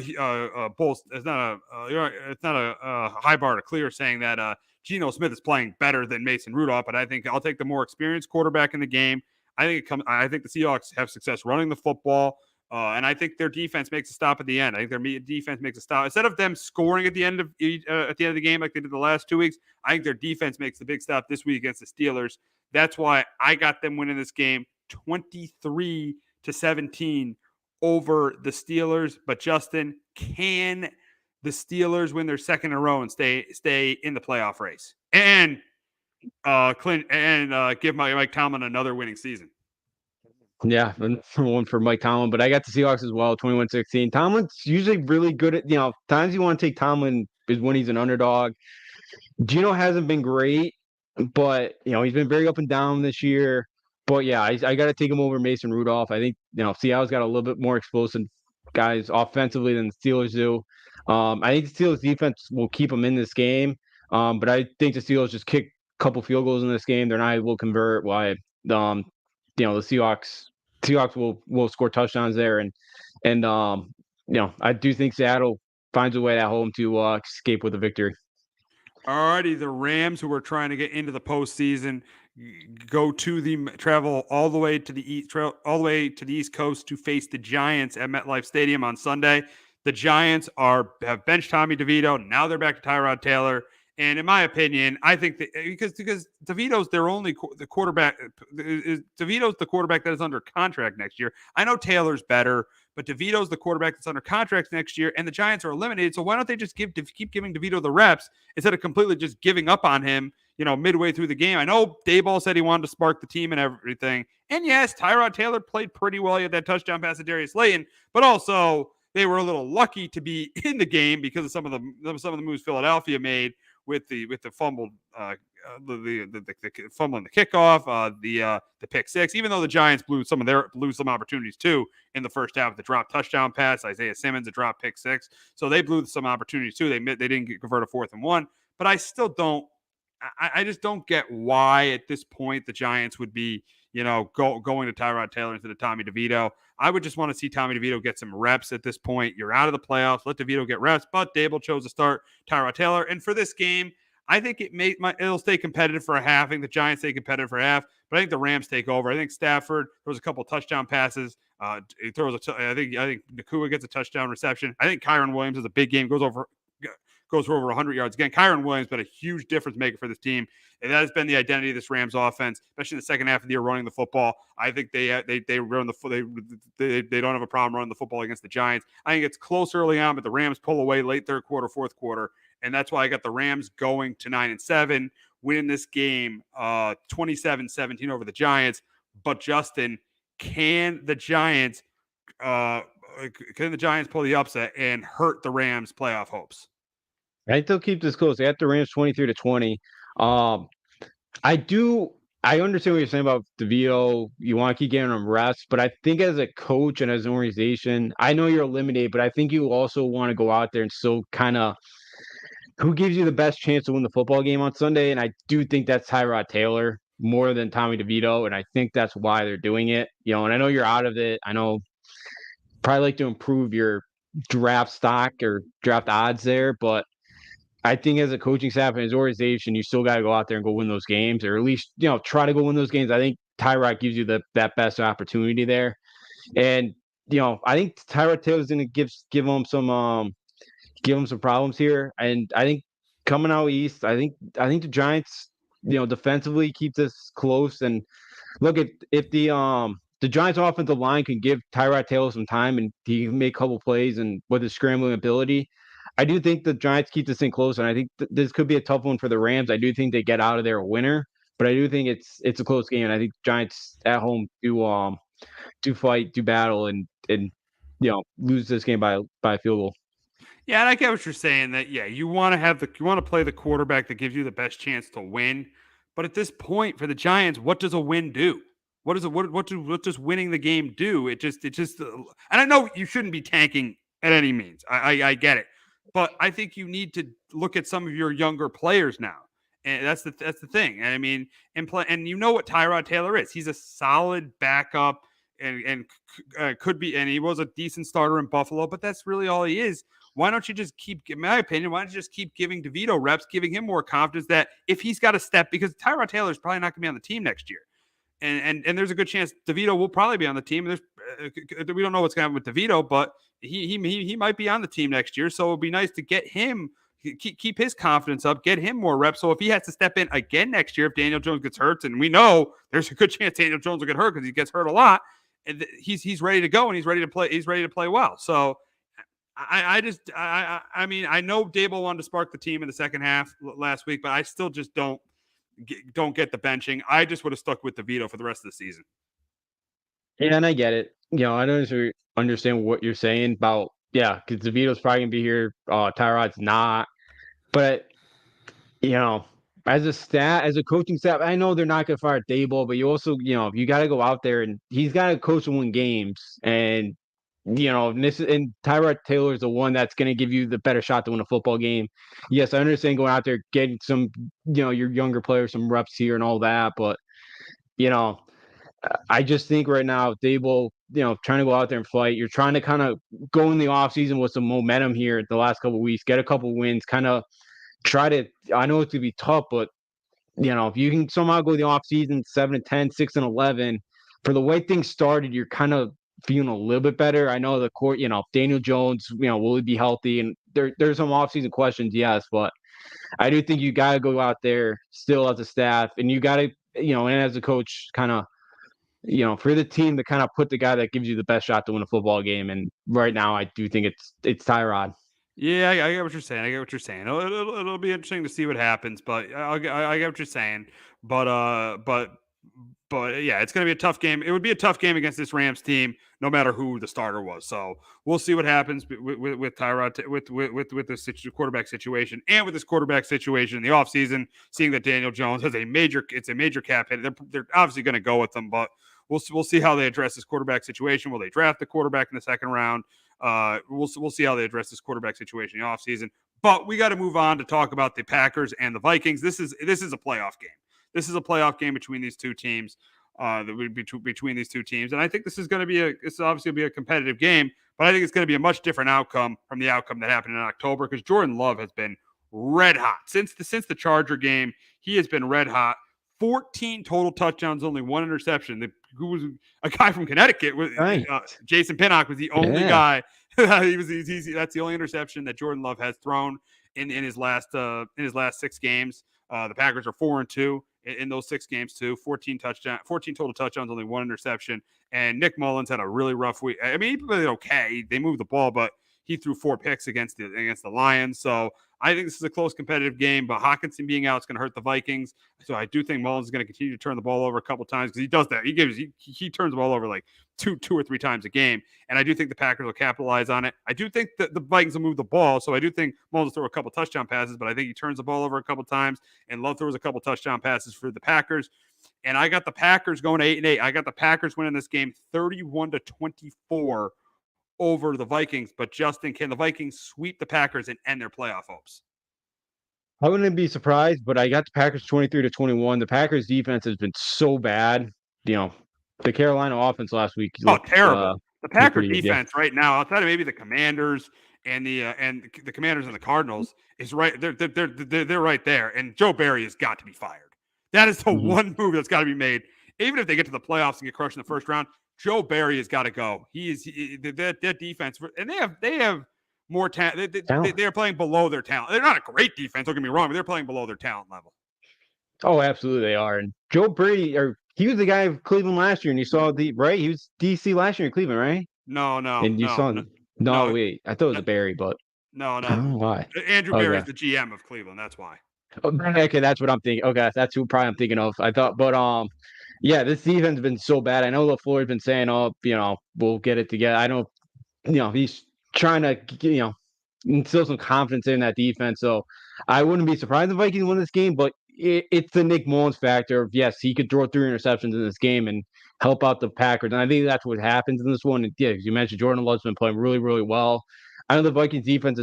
bar to clear saying that Geno Smith is playing better than Mason Rudolph. But I think I'll take the more experienced quarterback in the game. I think the Seahawks have success running the football, and I think their defense makes a stop at the end. I think their defense makes a stop instead of them scoring at the end of the game like they did the last 2 weeks. I think their defense makes the big stop this week against the Steelers. That's why I got them winning this game 23-17 over the Steelers. But Justin, can the Steelers win their second in a row and stay in the playoff race? And Clint, and give Mike Tomlin another winning season. Yeah, and one for Mike Tomlin, but I got the Seahawks as well, 21-16. Tomlin's usually really good at, times you want to take Tomlin is when he's an underdog. Gino hasn't been great, but he's been very up and down this year. But yeah, I got to take him over Mason Rudolph. I think Seattle's got a little bit more explosive guys offensively than the Steelers do. I think the Steelers defense will keep them in this game, but I think the Steelers just kick a couple field goals in this game. They're not able to convert. Why the Seahawks will score touchdowns there, and I do think Seattle finds a way at home to escape with a victory. Alrighty, the Rams, who are trying to get into the postseason, travel all the way to the East Coast to face the Giants at MetLife Stadium on Sunday. The Giants have benched Tommy DeVito. Now they're back to Tyrod Taylor. And in my opinion, I think that because DeVito's the quarterback. DeVito's the quarterback that is under contract next year. I know Taylor's better, but DeVito's the quarterback that's under contract next year, and the Giants are eliminated. So why don't they just keep giving DeVito the reps instead of completely just giving up on him, midway through the game? I know Daboll said he wanted to spark the team and everything. And yes, Tyrod Taylor played pretty well. He had that touchdown pass to Darius Slayton, but also they were a little lucky to be in the game because of some of the moves Philadelphia made with the fumbled the fumbling the kickoff, the pick six. Even though the Giants blew some opportunities too in the first half, the drop touchdown pass, Isaiah Simmons, a drop pick six. So they blew some opportunities too. They didn't convert a 4th and 1, but I still don't. I just don't get why at this point the Giants would be, going to Tyrod Taylor instead of Tommy DeVito. I would just want to see Tommy DeVito get some reps at this point. You're out of the playoffs. Let DeVito get reps, but Daboll chose to start Tyrod Taylor. And for this game, I think it'll stay competitive for a half. I think the Giants stay competitive for a half, but I think the Rams take over. I think Stafford throws a couple touchdown passes. He throws I think Nakua gets a touchdown reception. I think Kyron Williams has a big game, goes for over 100 yards. Again, Kyron Williams been a huge difference maker for this team, and that has been the identity of this Rams offense, especially in the second half of the year running the football. I think they run they don't have a problem running the football against the Giants. I think it's close early on, but the Rams pull away late third quarter, fourth quarter, and that's why I got the Rams going to 9-7, winning this game 27-17 over the Giants. But Justin, can the Giants pull the upset and hurt the Rams' playoff hopes? I think they'll keep this close. They got the Rams 23-20. I understand what you're saying about DeVito. You want to keep getting them rests, but I think as a coach and as an organization, I know you're eliminated, but I think you also want to go out there and still kind of who gives you the best chance to win the football game on Sunday. And I do think that's Tyrod Taylor more than Tommy DeVito, and I think that's why they're doing it. And I know you're out of it. I know probably like to improve your draft stock or draft odds there, but I think as a coaching staff and his organization, you still got to go out there and go win those games, or at least try to go win those games. I think Tyrod gives you that best opportunity there, and I think Tyrod Taylor's going to give him some problems here. And I think coming out east, I think the Giants, defensively keep this close. And look at if the Giants offensive line can give Tyrod Taylor some time and he can make a couple plays and with his scrambling ability. I do think the Giants keep this thing close, and I think this could be a tough one for the Rams. I do think they get out of there a winner, but I do think it's a close game, and I think Giants at home do fight, do battle, and lose this game by a field goal. Yeah, and I get what you're saying. That you want to play the quarterback that gives you the best chance to win. But at this point, for the Giants, what does a win do? What does winning the game do? It just, and I know you shouldn't be tanking at any means. I get it. But I think you need to look at some of your younger players now, and that's the thing. And I mean, and what Tyrod Taylor is. He's a solid backup, and could be. And he was a decent starter in Buffalo, but that's really all he is. Why don't you just in my opinion, why don't you just keep giving DeVito reps, giving him more confidence that if he's got to step, because Tyrod Taylor is probably not going to be on the team next year. And there's a good chance DeVito will probably be on the team. We don't know what's going to happen with DeVito, but he might be on the team next year. So it'd be nice to get him, keep his confidence up, get him more reps. So if he has to step in again next year, if Daniel Jones gets hurt, and we know there's a good chance Daniel Jones will get hurt because he gets hurt a lot, and he's ready to go and he's ready to play. He's ready to play well. So I mean, I know Daboll wanted to spark the team in the second half last week, but I still just don't. don't get the benching. I just would have stuck with DeVito for the rest of the season. Yeah, and I get it. I don't necessarily understand what you're saying about, because DeVito's probably going to be here. Tyrod's not. But, you know, as a coaching staff, I know they're not going to fire Dable, but you also, you got to go out there and he's got to coach and win games. And, and Tyrod Taylor is the one that's going to give you the better shot to win a football game. Yes, I understand going out there, getting some, your younger players, some reps here and all that. But, I just think right now, Dable, trying to go out there and fight. You're trying to kind of go in the offseason with some momentum here the last couple of weeks, get a couple wins, kind of try to. I know it's going to be tough, but, if you can somehow go the offseason 7-10, 6-11, for the way things started, you're kind of feeling a little bit better. I know the court, Daniel Jones, will he be healthy? And there's some offseason questions, yes, but I do think you got to go out there still as a staff, and you got to, and as a coach, kind of, for the team to kind of put the guy that gives you the best shot to win a football game. And right now, I do think it's Tyrod. Yeah, I get what you're saying. It'll be interesting to see what happens, but I get what you're saying. But yeah, it's going to be a tough game. It would be a tough game against this Rams team, no matter who the starter was. So we'll see what happens with Tyrod, with this quarterback situation, and with this quarterback situation in the offseason, seeing that Daniel Jones has a major cap hit. They're obviously going to go with them, but we'll see how they address this quarterback situation. Will they draft the quarterback in the second round? We'll see how they address this quarterback situation in the offseason. But we got to move on to talk about the Packers and the Vikings. This is a playoff game. This is a playoff game between these two teams. Between these two teams, and I think this is going to be it's obviously going to be a competitive game, but I think it's going to be a much different outcome from the outcome that happened in October, because Jordan Love has been red hot since the Charger game. He has been red hot. 14 total touchdowns, only one interception. Who was a guy from Connecticut? Jason Pinnock was the only guy. That's the only interception that Jordan Love has thrown in his last 6 games. The Packers are 4-2 in those 6 games too. 14 total touchdowns, only one interception. And Nick Mullins had a really rough week. I mean, he played okay. They moved the ball, but he threw 4 picks against the Lions. So I think this is a close competitive game, but Hockenson being out is going to hurt the Vikings. So I do think Mullins is going to continue to turn the ball over a couple times, because he does that. He turns the ball over like two or three times a game. And I do think the Packers will capitalize on it. I do think that the Vikings will move the ball. So I do think Mullins will throw a couple touchdown passes, but I think he turns the ball over a couple times, and Love throws a couple touchdown passes for the Packers. And I got the Packers going 8-8. I got the Packers winning this game 31-24 over the Vikings. But Justin, can the Vikings sweep the Packers and end their playoff hopes? I wouldn't be surprised, but I got the Packers 23-21. The Packers defense has been so bad. The Carolina offense last week looked terrible. The Packers defense right now, outside of maybe the Commanders and the Commanders and the Cardinals, is right. They're right there. And Joe Barry has got to be fired. That is the one move that's got to be made. Even if they get to the playoffs and get crushed in the first round, Joe Barry has got to go. That defense, and they have more talent. They're playing below their talent. They're not a great defense, don't get me wrong, but they're playing below their talent level. Oh, absolutely they are. And Joe Brady, he was the guy of Cleveland last year, and you saw right? He was DC last year in Cleveland, right? No. And you saw no, wait. I thought it was Barry, but no. I don't know why. Andrew Barry is the GM of Cleveland. That's why. Okay, that's what I'm thinking. Okay, that's who probably I'm thinking of. I thought, but yeah, this defense has been so bad. I know LaFleur's been saying, we'll get it together. I don't, he's trying to, instill some confidence in that defense. So I wouldn't be surprised if the Vikings win this game, but it's the Nick Mullins factor of, yes, he could throw 3 interceptions in this game and help out the Packers. And I think that's what happens in this one. And yeah, as you mentioned, Jordan Love's been playing really, really well. I know the Vikings defense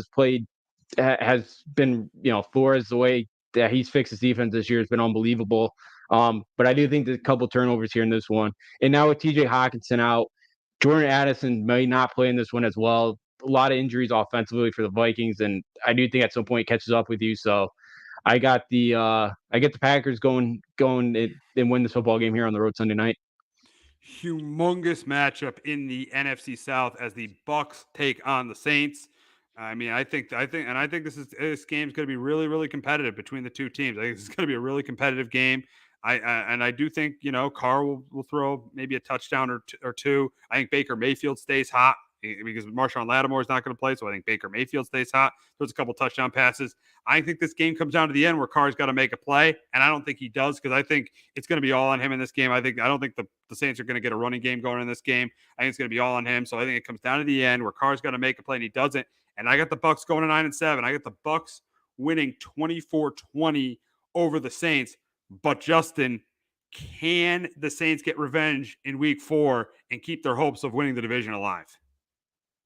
has been, Flores, the way that he's fixed his defense this year has been unbelievable. But I do think there's a couple turnovers here in this one. And now with TJ Hockenson out, Jordan Addison may not play in this one as well. A lot of injuries offensively for the Vikings, and I do think at some point it catches up with you. So I got the Packers going and win this football game here on the road Sunday night. Humongous matchup in the NFC South as the Bucs take on the Saints. I mean, I think this game's going to be really, really competitive between the two teams. I think this is going to be a really competitive game. I do think Carr will throw maybe a touchdown or two. I think Baker Mayfield stays hot because Marshawn Lattimore is not going to play, so I think Baker Mayfield stays hot. There's a couple touchdown passes. I think this game comes down to the end where Carr's got to make a play, and I don't think he does because I think it's going to be all on him in this game. I don't think the Saints are going to get a running game going in this game. I think it's going to be all on him. So I think it comes down to the end where Carr's got to make a play and he doesn't. And I got the Bucs going to 9-7. I got the Bucs winning 24-20 over the Saints. But Justin, can the Saints get revenge in week 4 and keep their hopes of winning the division alive?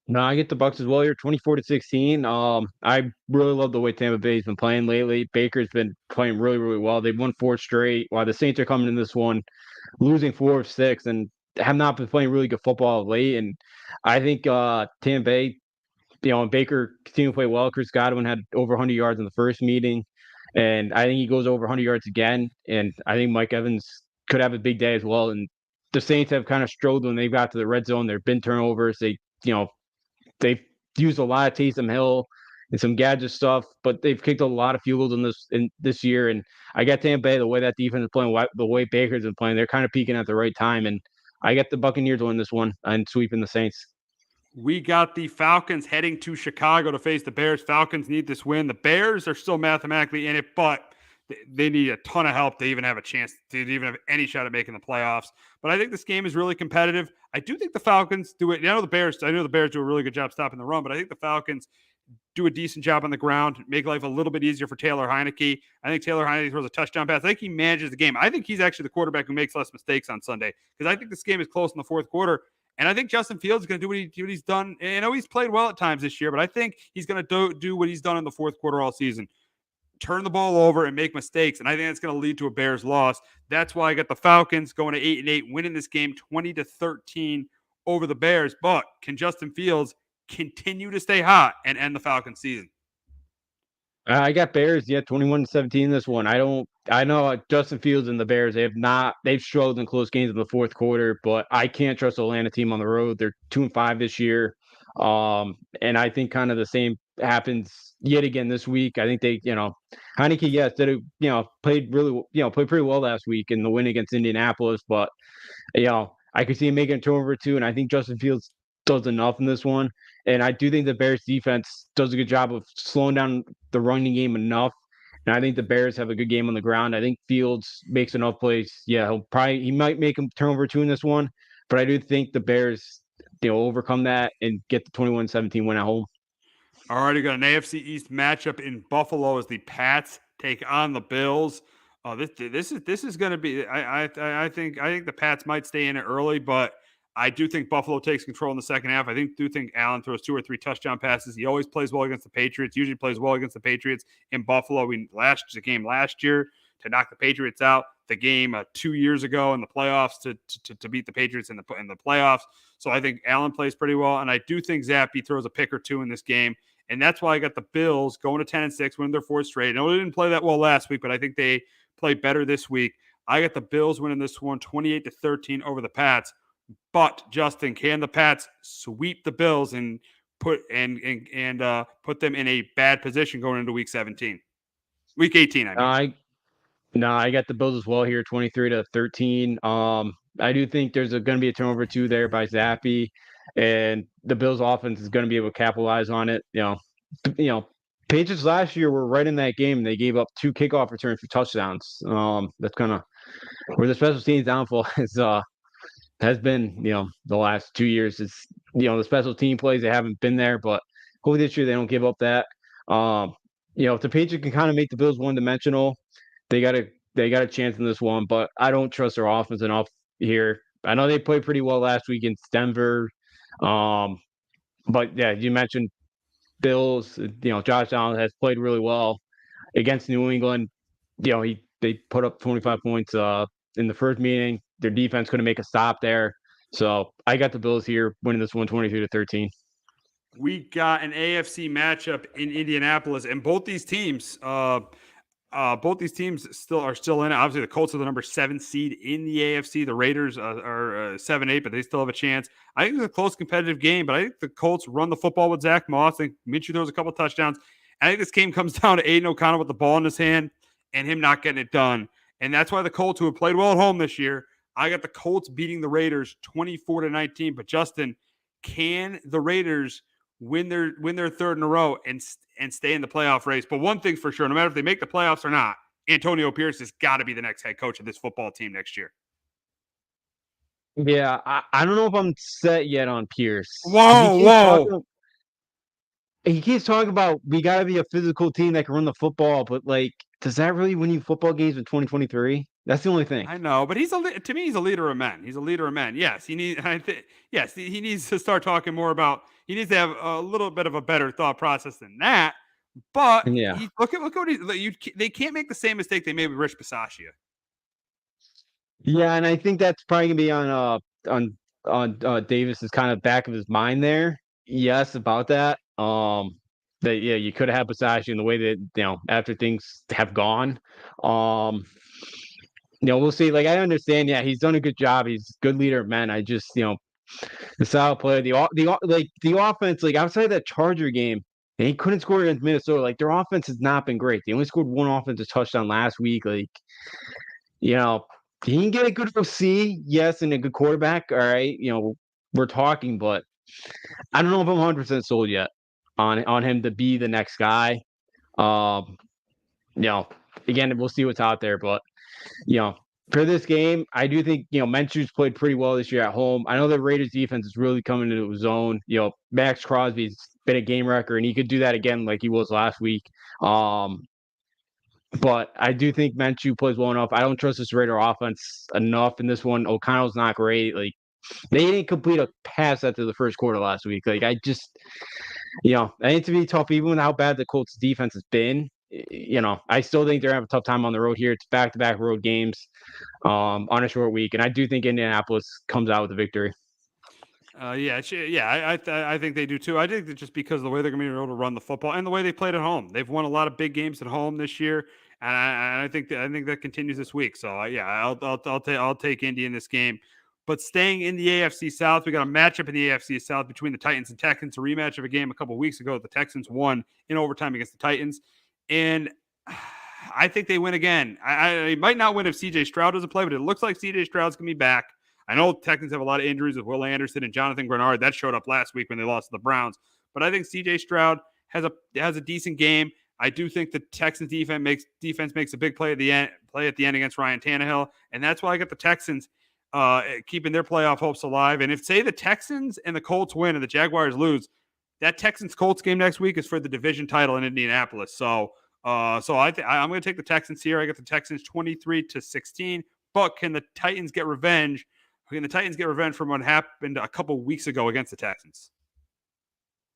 No, I get the Bucs as well here, 24-16. I really love the way Tampa Bay's been playing lately. Baker's been playing really, really well. They've won 4 straight, while the Saints are coming in this one losing 4 of 6 and have not been playing really good football of late. And I think Tampa Bay, and Baker continued to play well. Chris Godwin had over 100 yards in the first meeting, and I think he goes over 100 yards again. And I think Mike Evans could have a big day as well. And the Saints have kind of struggled when they got to the red zone. There have been turnovers. They've used a lot of Taysom Hill and some gadget stuff, but they've kicked a lot of field goals in this year. And I got Tampa Bay, the way that defense is playing, the way Baker's been playing, they're kind of peaking at the right time. And I get the Buccaneers win this one and sweeping the Saints. We got the Falcons heading to Chicago to face the Bears. Falcons need this win. The Bears are still mathematically in it, but they need a ton of help to even have a chance, to even have any shot at making the playoffs. But I think this game is really competitive. I do think the Falcons do it. I know the Bears do a really good job stopping the run, but I think the Falcons do a decent job on the ground, make life a little bit easier for Taylor Heineke. I think Taylor Heineke throws a touchdown pass. I think he manages the game. I think he's actually the quarterback who makes less mistakes on Sunday because I think this game is close in the fourth quarter. And I think Justin Fields is going to do what he's done. And I know he's played well at times this year, but I think he's going to do what he's done in the fourth quarter all season. Turn the ball over and make mistakes. And I think that's going to lead to a Bears loss. That's why I got the Falcons going to 8-8, winning this game 20-13 over the Bears. But can Justin Fields continue to stay hot and end the Falcons season? I got Bears, 21-17 this one. I know Justin Fields and the Bears, they've struggled in close games in the fourth quarter, but I can't trust the Atlanta team on the road. They're 2-5 this year. And I think kind of the same happens yet again this week. I think they, Heineke, played pretty well last week in the win against Indianapolis, but I could see him making a turnover too. And I think Justin Fields does enough in this one. And I do think the Bears defense does a good job of slowing down the running game enough. And I think the Bears have a good game on the ground. I think Fields makes enough plays. Yeah, he might make him turn over 2 in this one, but I do think the Bears, overcome that and get the 21-17 win at home. All right, we got an AFC East matchup in Buffalo as the Pats take on the Bills. This is going to be. I think the Pats might stay in it early, but I do think Buffalo takes control in the second half. I do think Allen throws 2 or 3 touchdown passes. He always plays well against the Patriots. Usually plays well against the Patriots in Buffalo. The game last year to knock the Patriots out. The game 2 years ago in the playoffs to beat the Patriots in the playoffs. So I think Allen plays pretty well, and I do think Zappe throws a pick or 2 in this game, and that's why I got the Bills going to 10-6, winning their 4th straight. I know they didn't play that well last week, but I think they play better this week. I got the Bills winning this one 28-13 over the Pats. But Justin, can the Pats sweep the Bills and put them in a bad position going into week 17? Week 18, I mean. I got the Bills as well here, 23-13. I do think there's going to be a turnover or 2 there by Zappe, and the Bills offense is going to be able to capitalize on it. Patriots last year were right in that game. They gave up 2 kickoff returns for touchdowns. That's kind of where the special teams downfall has been, the last 2 years. It's, the special team plays, they haven't been there, but hopefully this year they don't give up that. If the Patriots can kind of make the Bills one-dimensional, they got a chance in this one, but I don't trust their offense enough here. I know they played pretty well last week against Denver. But yeah, you mentioned Bills, Josh Allen has played really well against New England. They put up 25 points in the first meeting. Their defense couldn't make a stop there. So I got the Bills here winning this one 22-13. We got an AFC matchup in Indianapolis, and both these teams still are in it. Obviously, the Colts are the number 7 seed in the AFC. The Raiders are 7-8, but they still have a chance. I think it's a close competitive game, but I think the Colts run the football with Zach Moss. I think Minshew throws a couple of touchdowns. I think this game comes down to Aiden O'Connell with the ball in his hand and him not getting it done. And that's why the Colts, who have played well at home this year, I got the Colts beating the Raiders 24-19. But Justin, can the Raiders win their third in a row and stay in the playoff race? But one thing's for sure, no matter if they make the playoffs or not, Antonio Pierce has got to be the next head coach of this football team next year. Yeah, I don't know if I'm set yet on Pierce. Whoa. He keeps talking about we got to be a physical team that can run the football, but like, does that really win you football games in 2023? That's the only thing. I know, but to me, he's a leader of men. He's a leader of men. Yes, he needs to start talking more about. He needs to have a little bit of a better thought process than that. But Yeah. look at what they can't make the same mistake they made with Rich Bisaccia. Yeah, and I think that's probably gonna be on Davis's kind of back of his mind there. Yes, about that. That yeah, you could have had Bisaccia in the way that after things have gone. We'll see. Like I understand, yeah, he's done a good job. He's a good leader of men. I just the style play, the offense, like outside that Charger game, they couldn't score against Minnesota. Like their offense has not been great. They only scored one offensive touchdown last week. Like he can get a good OC, yes, and a good quarterback. All right, we're talking, but I don't know if I'm 100% sold yet on him to be the next guy. Again, we'll see what's out there, but for this game, I do think Minshew's played pretty well this year at home. I know the Raiders defense is really coming into his own. Max Crosby's been a game wrecker, and he could do that again like he was last week. But I do think Minshew plays well enough. I don't trust this Raider offense enough in this one. O'Connell's not great. Like they didn't complete a pass after the first quarter last week. Like I just, I think to be tough, even with how bad the Colts defense has been. I still think they're having a tough time on the road here. It's back-to-back road games on a short week, and I do think Indianapolis comes out with a victory. I think they do too. I think that just because of the way they're going to be able to run the football and the way they played at home, they've won a lot of big games at home this year, and I think that continues this week. So I'll take Indy in this game. But staying in the AFC South, we got a matchup in the AFC South between the Titans and Texans, a rematch of a game a couple of weeks ago. The Texans won in overtime against the Titans, and I think they win again. I might not win if C.J. Stroud doesn't play, but it looks like C.J. Stroud's going to be back. I know Texans have a lot of injuries with Will Anderson and Jonathan Grenard. That showed up last week when they lost to the Browns. But I think C.J. Stroud has a decent game. I do think the Texans defense makes a big play at the end against Ryan Tannehill, and that's why I got the Texans keeping their playoff hopes alive. And if, say, the Texans and the Colts win and the Jaguars lose, that Texans-Colts game next week is for the division title in Indianapolis. So I'm going to take the Texans here. I got the Texans 23-16. But can the Titans get revenge? Can the Titans get revenge from what happened a couple weeks ago against the Texans?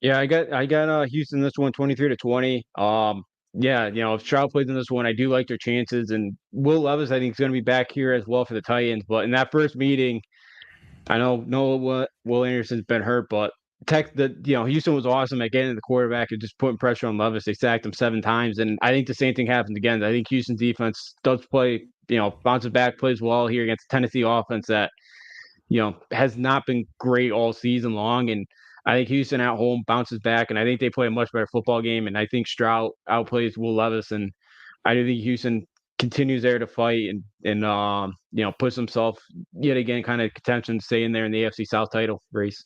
Yeah, I got Houston this one 23-20. If Stroud plays in this one, I do like their chances, and Will Levis I think is going to be back here as well for the Titans. But in that first meeting, I know Will Anderson's been hurt, but Houston was awesome at getting the quarterback and just putting pressure on Levis. They sacked him 7 times, and I think the same thing happens again. I think Houston's defense does play, bounces back, plays well here against the Tennessee offense that has not been great all season long. And I think Houston at home bounces back, and I think they play a much better football game. And I think Stroud outplays Will Levis, and I do think Houston continues there to fight and puts himself yet again kind of contention to stay in there in the AFC South title race.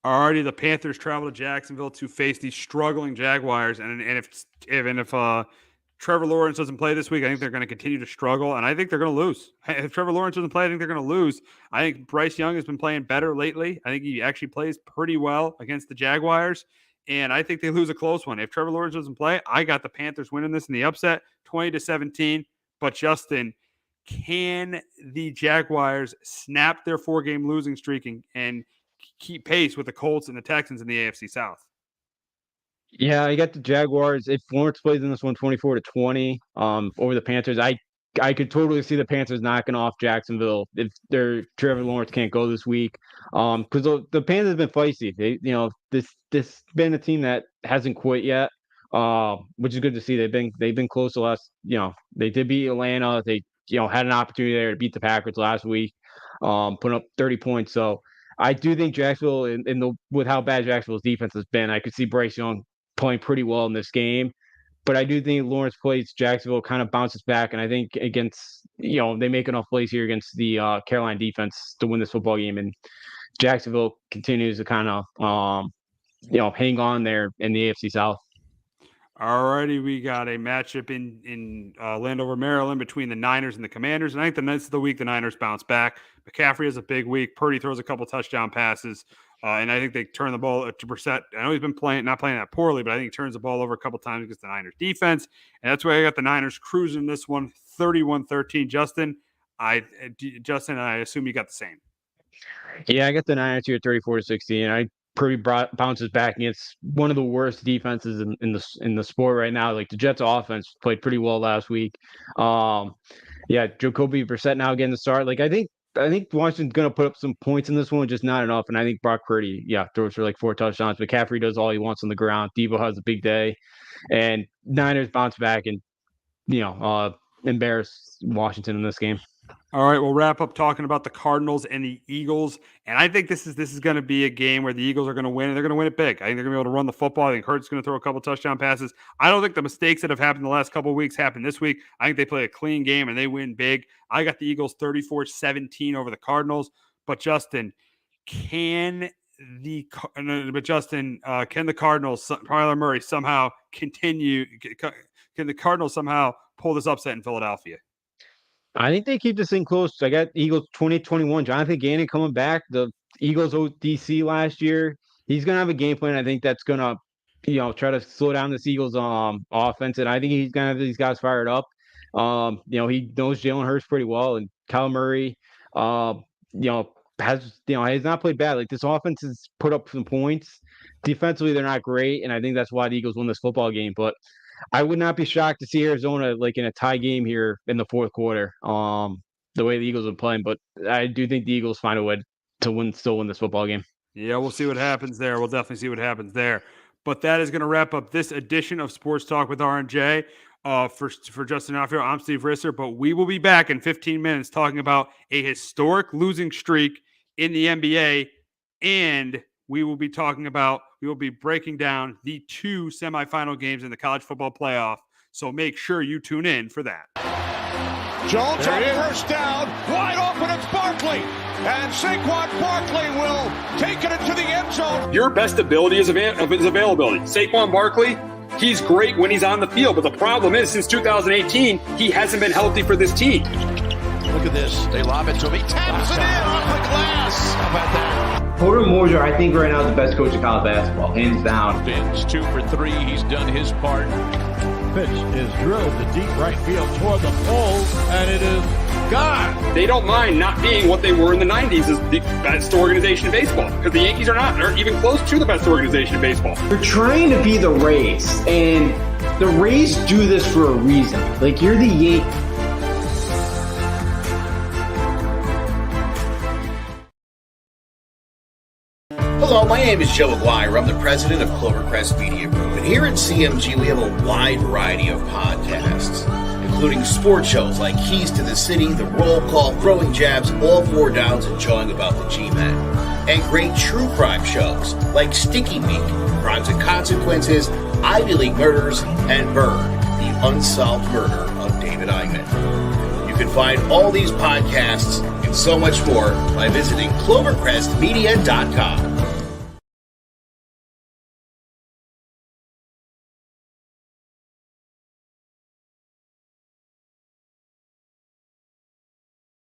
Already, the Panthers travel to Jacksonville to face these struggling Jaguars, and if Trevor Lawrence doesn't play this week, I think they're going to continue to struggle, and I think they're going to lose. If Trevor Lawrence doesn't play, I think they're going to lose. I think Bryce Young has been playing better lately. I think he actually plays pretty well against the Jaguars, and I think they lose a close one. If Trevor Lawrence doesn't play, I got the Panthers winning this in the upset, 20-17. But Justin, can the Jaguars snap their 4-game losing streak and keep pace with the Colts and the Texans in the AFC South? Yeah, I got the Jaguars. If Lawrence plays in this one 24-20 over the Panthers, I could totally see the Panthers knocking off Jacksonville if Trevor Lawrence can't go this week. Because the Panthers have been feisty. They this been a team that hasn't quit yet. Which is good to see. They've been close to last. They did beat Atlanta. They had an opportunity there to beat the Packers last week, putting up 30 points. So I do think Jacksonville, with how bad Jacksonville's defense has been, I could see Bryce Young playing pretty well in this game. But I do think Lawrence plays Jacksonville, kind of bounces back, and I think against they make enough plays here against the Carolina defense to win this football game. And Jacksonville continues to kind of hang on there in the AFC South. All righty, we got a matchup in Landover, Maryland between the Niners and the Commanders. And I think this is the week the Niners bounce back. McCaffrey has a big week. Purdy throws a couple touchdown passes. And I think they turn the ball to Brissett. I know he's been not playing that poorly, but I think he turns the ball over a couple times against the Niners defense. And that's why I got the Niners cruising this one, 31-13. Justin, I assume you got the same. Yeah, I got the Niners here 34-16. I Purdy bounces back against one of the worst defenses in the sport right now. Like the Jets' offense played pretty well last week. Jacoby Brissett now getting the start. Like I think Washington's going to put up some points in this one, just not enough. And I think Brock Purdy, throws for like 4 touchdowns. McCaffrey does all he wants on the ground. Debo has a big day, and Niners bounce back and embarrass Washington in this game. All right, we'll wrap up talking about the Cardinals and the Eagles. And I think this is going to be a game where the Eagles are going to win, and they're going to win it big. I think they're going to be able to run the football. I think Hurts is going to throw a couple touchdown passes. I don't think the mistakes that have happened the last couple of weeks happen this week. I think they play a clean game, and they win big. I got the Eagles 34-17 over the Cardinals. But Justin, can the Cardinals, Kyler Murray, somehow continue? Can the Cardinals somehow pull this upset in Philadelphia? I think they keep this thing close. I got Eagles 2021. Jonathan Gannon coming back. The Eagles ODC last year. He's going to have a game plan. I think that's going to, try to slow down this Eagles offense. And I think he's going to have these guys fired up. He knows Jalen Hurts pretty well. And Kyler Murray, has not played bad. Like this offense has put up some points. Defensively, they're not great. And I think that's why the Eagles won this football game. But I would not be shocked to see Arizona like in a tie game here in the fourth quarter. The way the Eagles are playing, but I do think the Eagles find a way to still win this football game. Yeah, we'll see what happens there. We'll definitely see what happens there. But that is going to wrap up this edition of Sports Talk with R&J. For Justin Offio, I'm Steve Risser, but we will be back in 15 minutes talking about a historic losing streak in the NBA, and we will be breaking down the 2 semifinal games in the college football playoff. So make sure you tune in for that. Jones on first down, wide open, it's Barkley. And Saquon Barkley will take it into the end zone. Your best ability is availability. Saquon Barkley, he's great when he's on the field, but the problem is since 2018, he hasn't been healthy for this team. Look at this. They lob it to him. He taps it in off the glass. How about that? Porter Moser, I think right now is the best coach of college basketball, hands down. Fins 2 for 3. He's done his part. Pitch is drilled to deep right field toward the pole, and it is gone. They don't mind not being what they were in the 90s as the best organization in baseball, because the Yankees are even close to the best organization in baseball. You're trying to be the Rays, and the Rays do this for a reason. Like, you're the Yankees. Hello, my name is Joe Aguirre. I'm the president of Clovercrest Media Group. And here at CMG, we have a wide variety of podcasts, including sports shows like Keys to the City, The Roll Call, Throwing Jabs, All 4 Downs, and Jawing About the G-Men. And great true crime shows like Sticky Week, Crimes and Consequences, Ivy League Murders, and Bird, the unsolved murder of David Eichmann. You can find all these podcasts and so much more by visiting clovercrestmedia.com.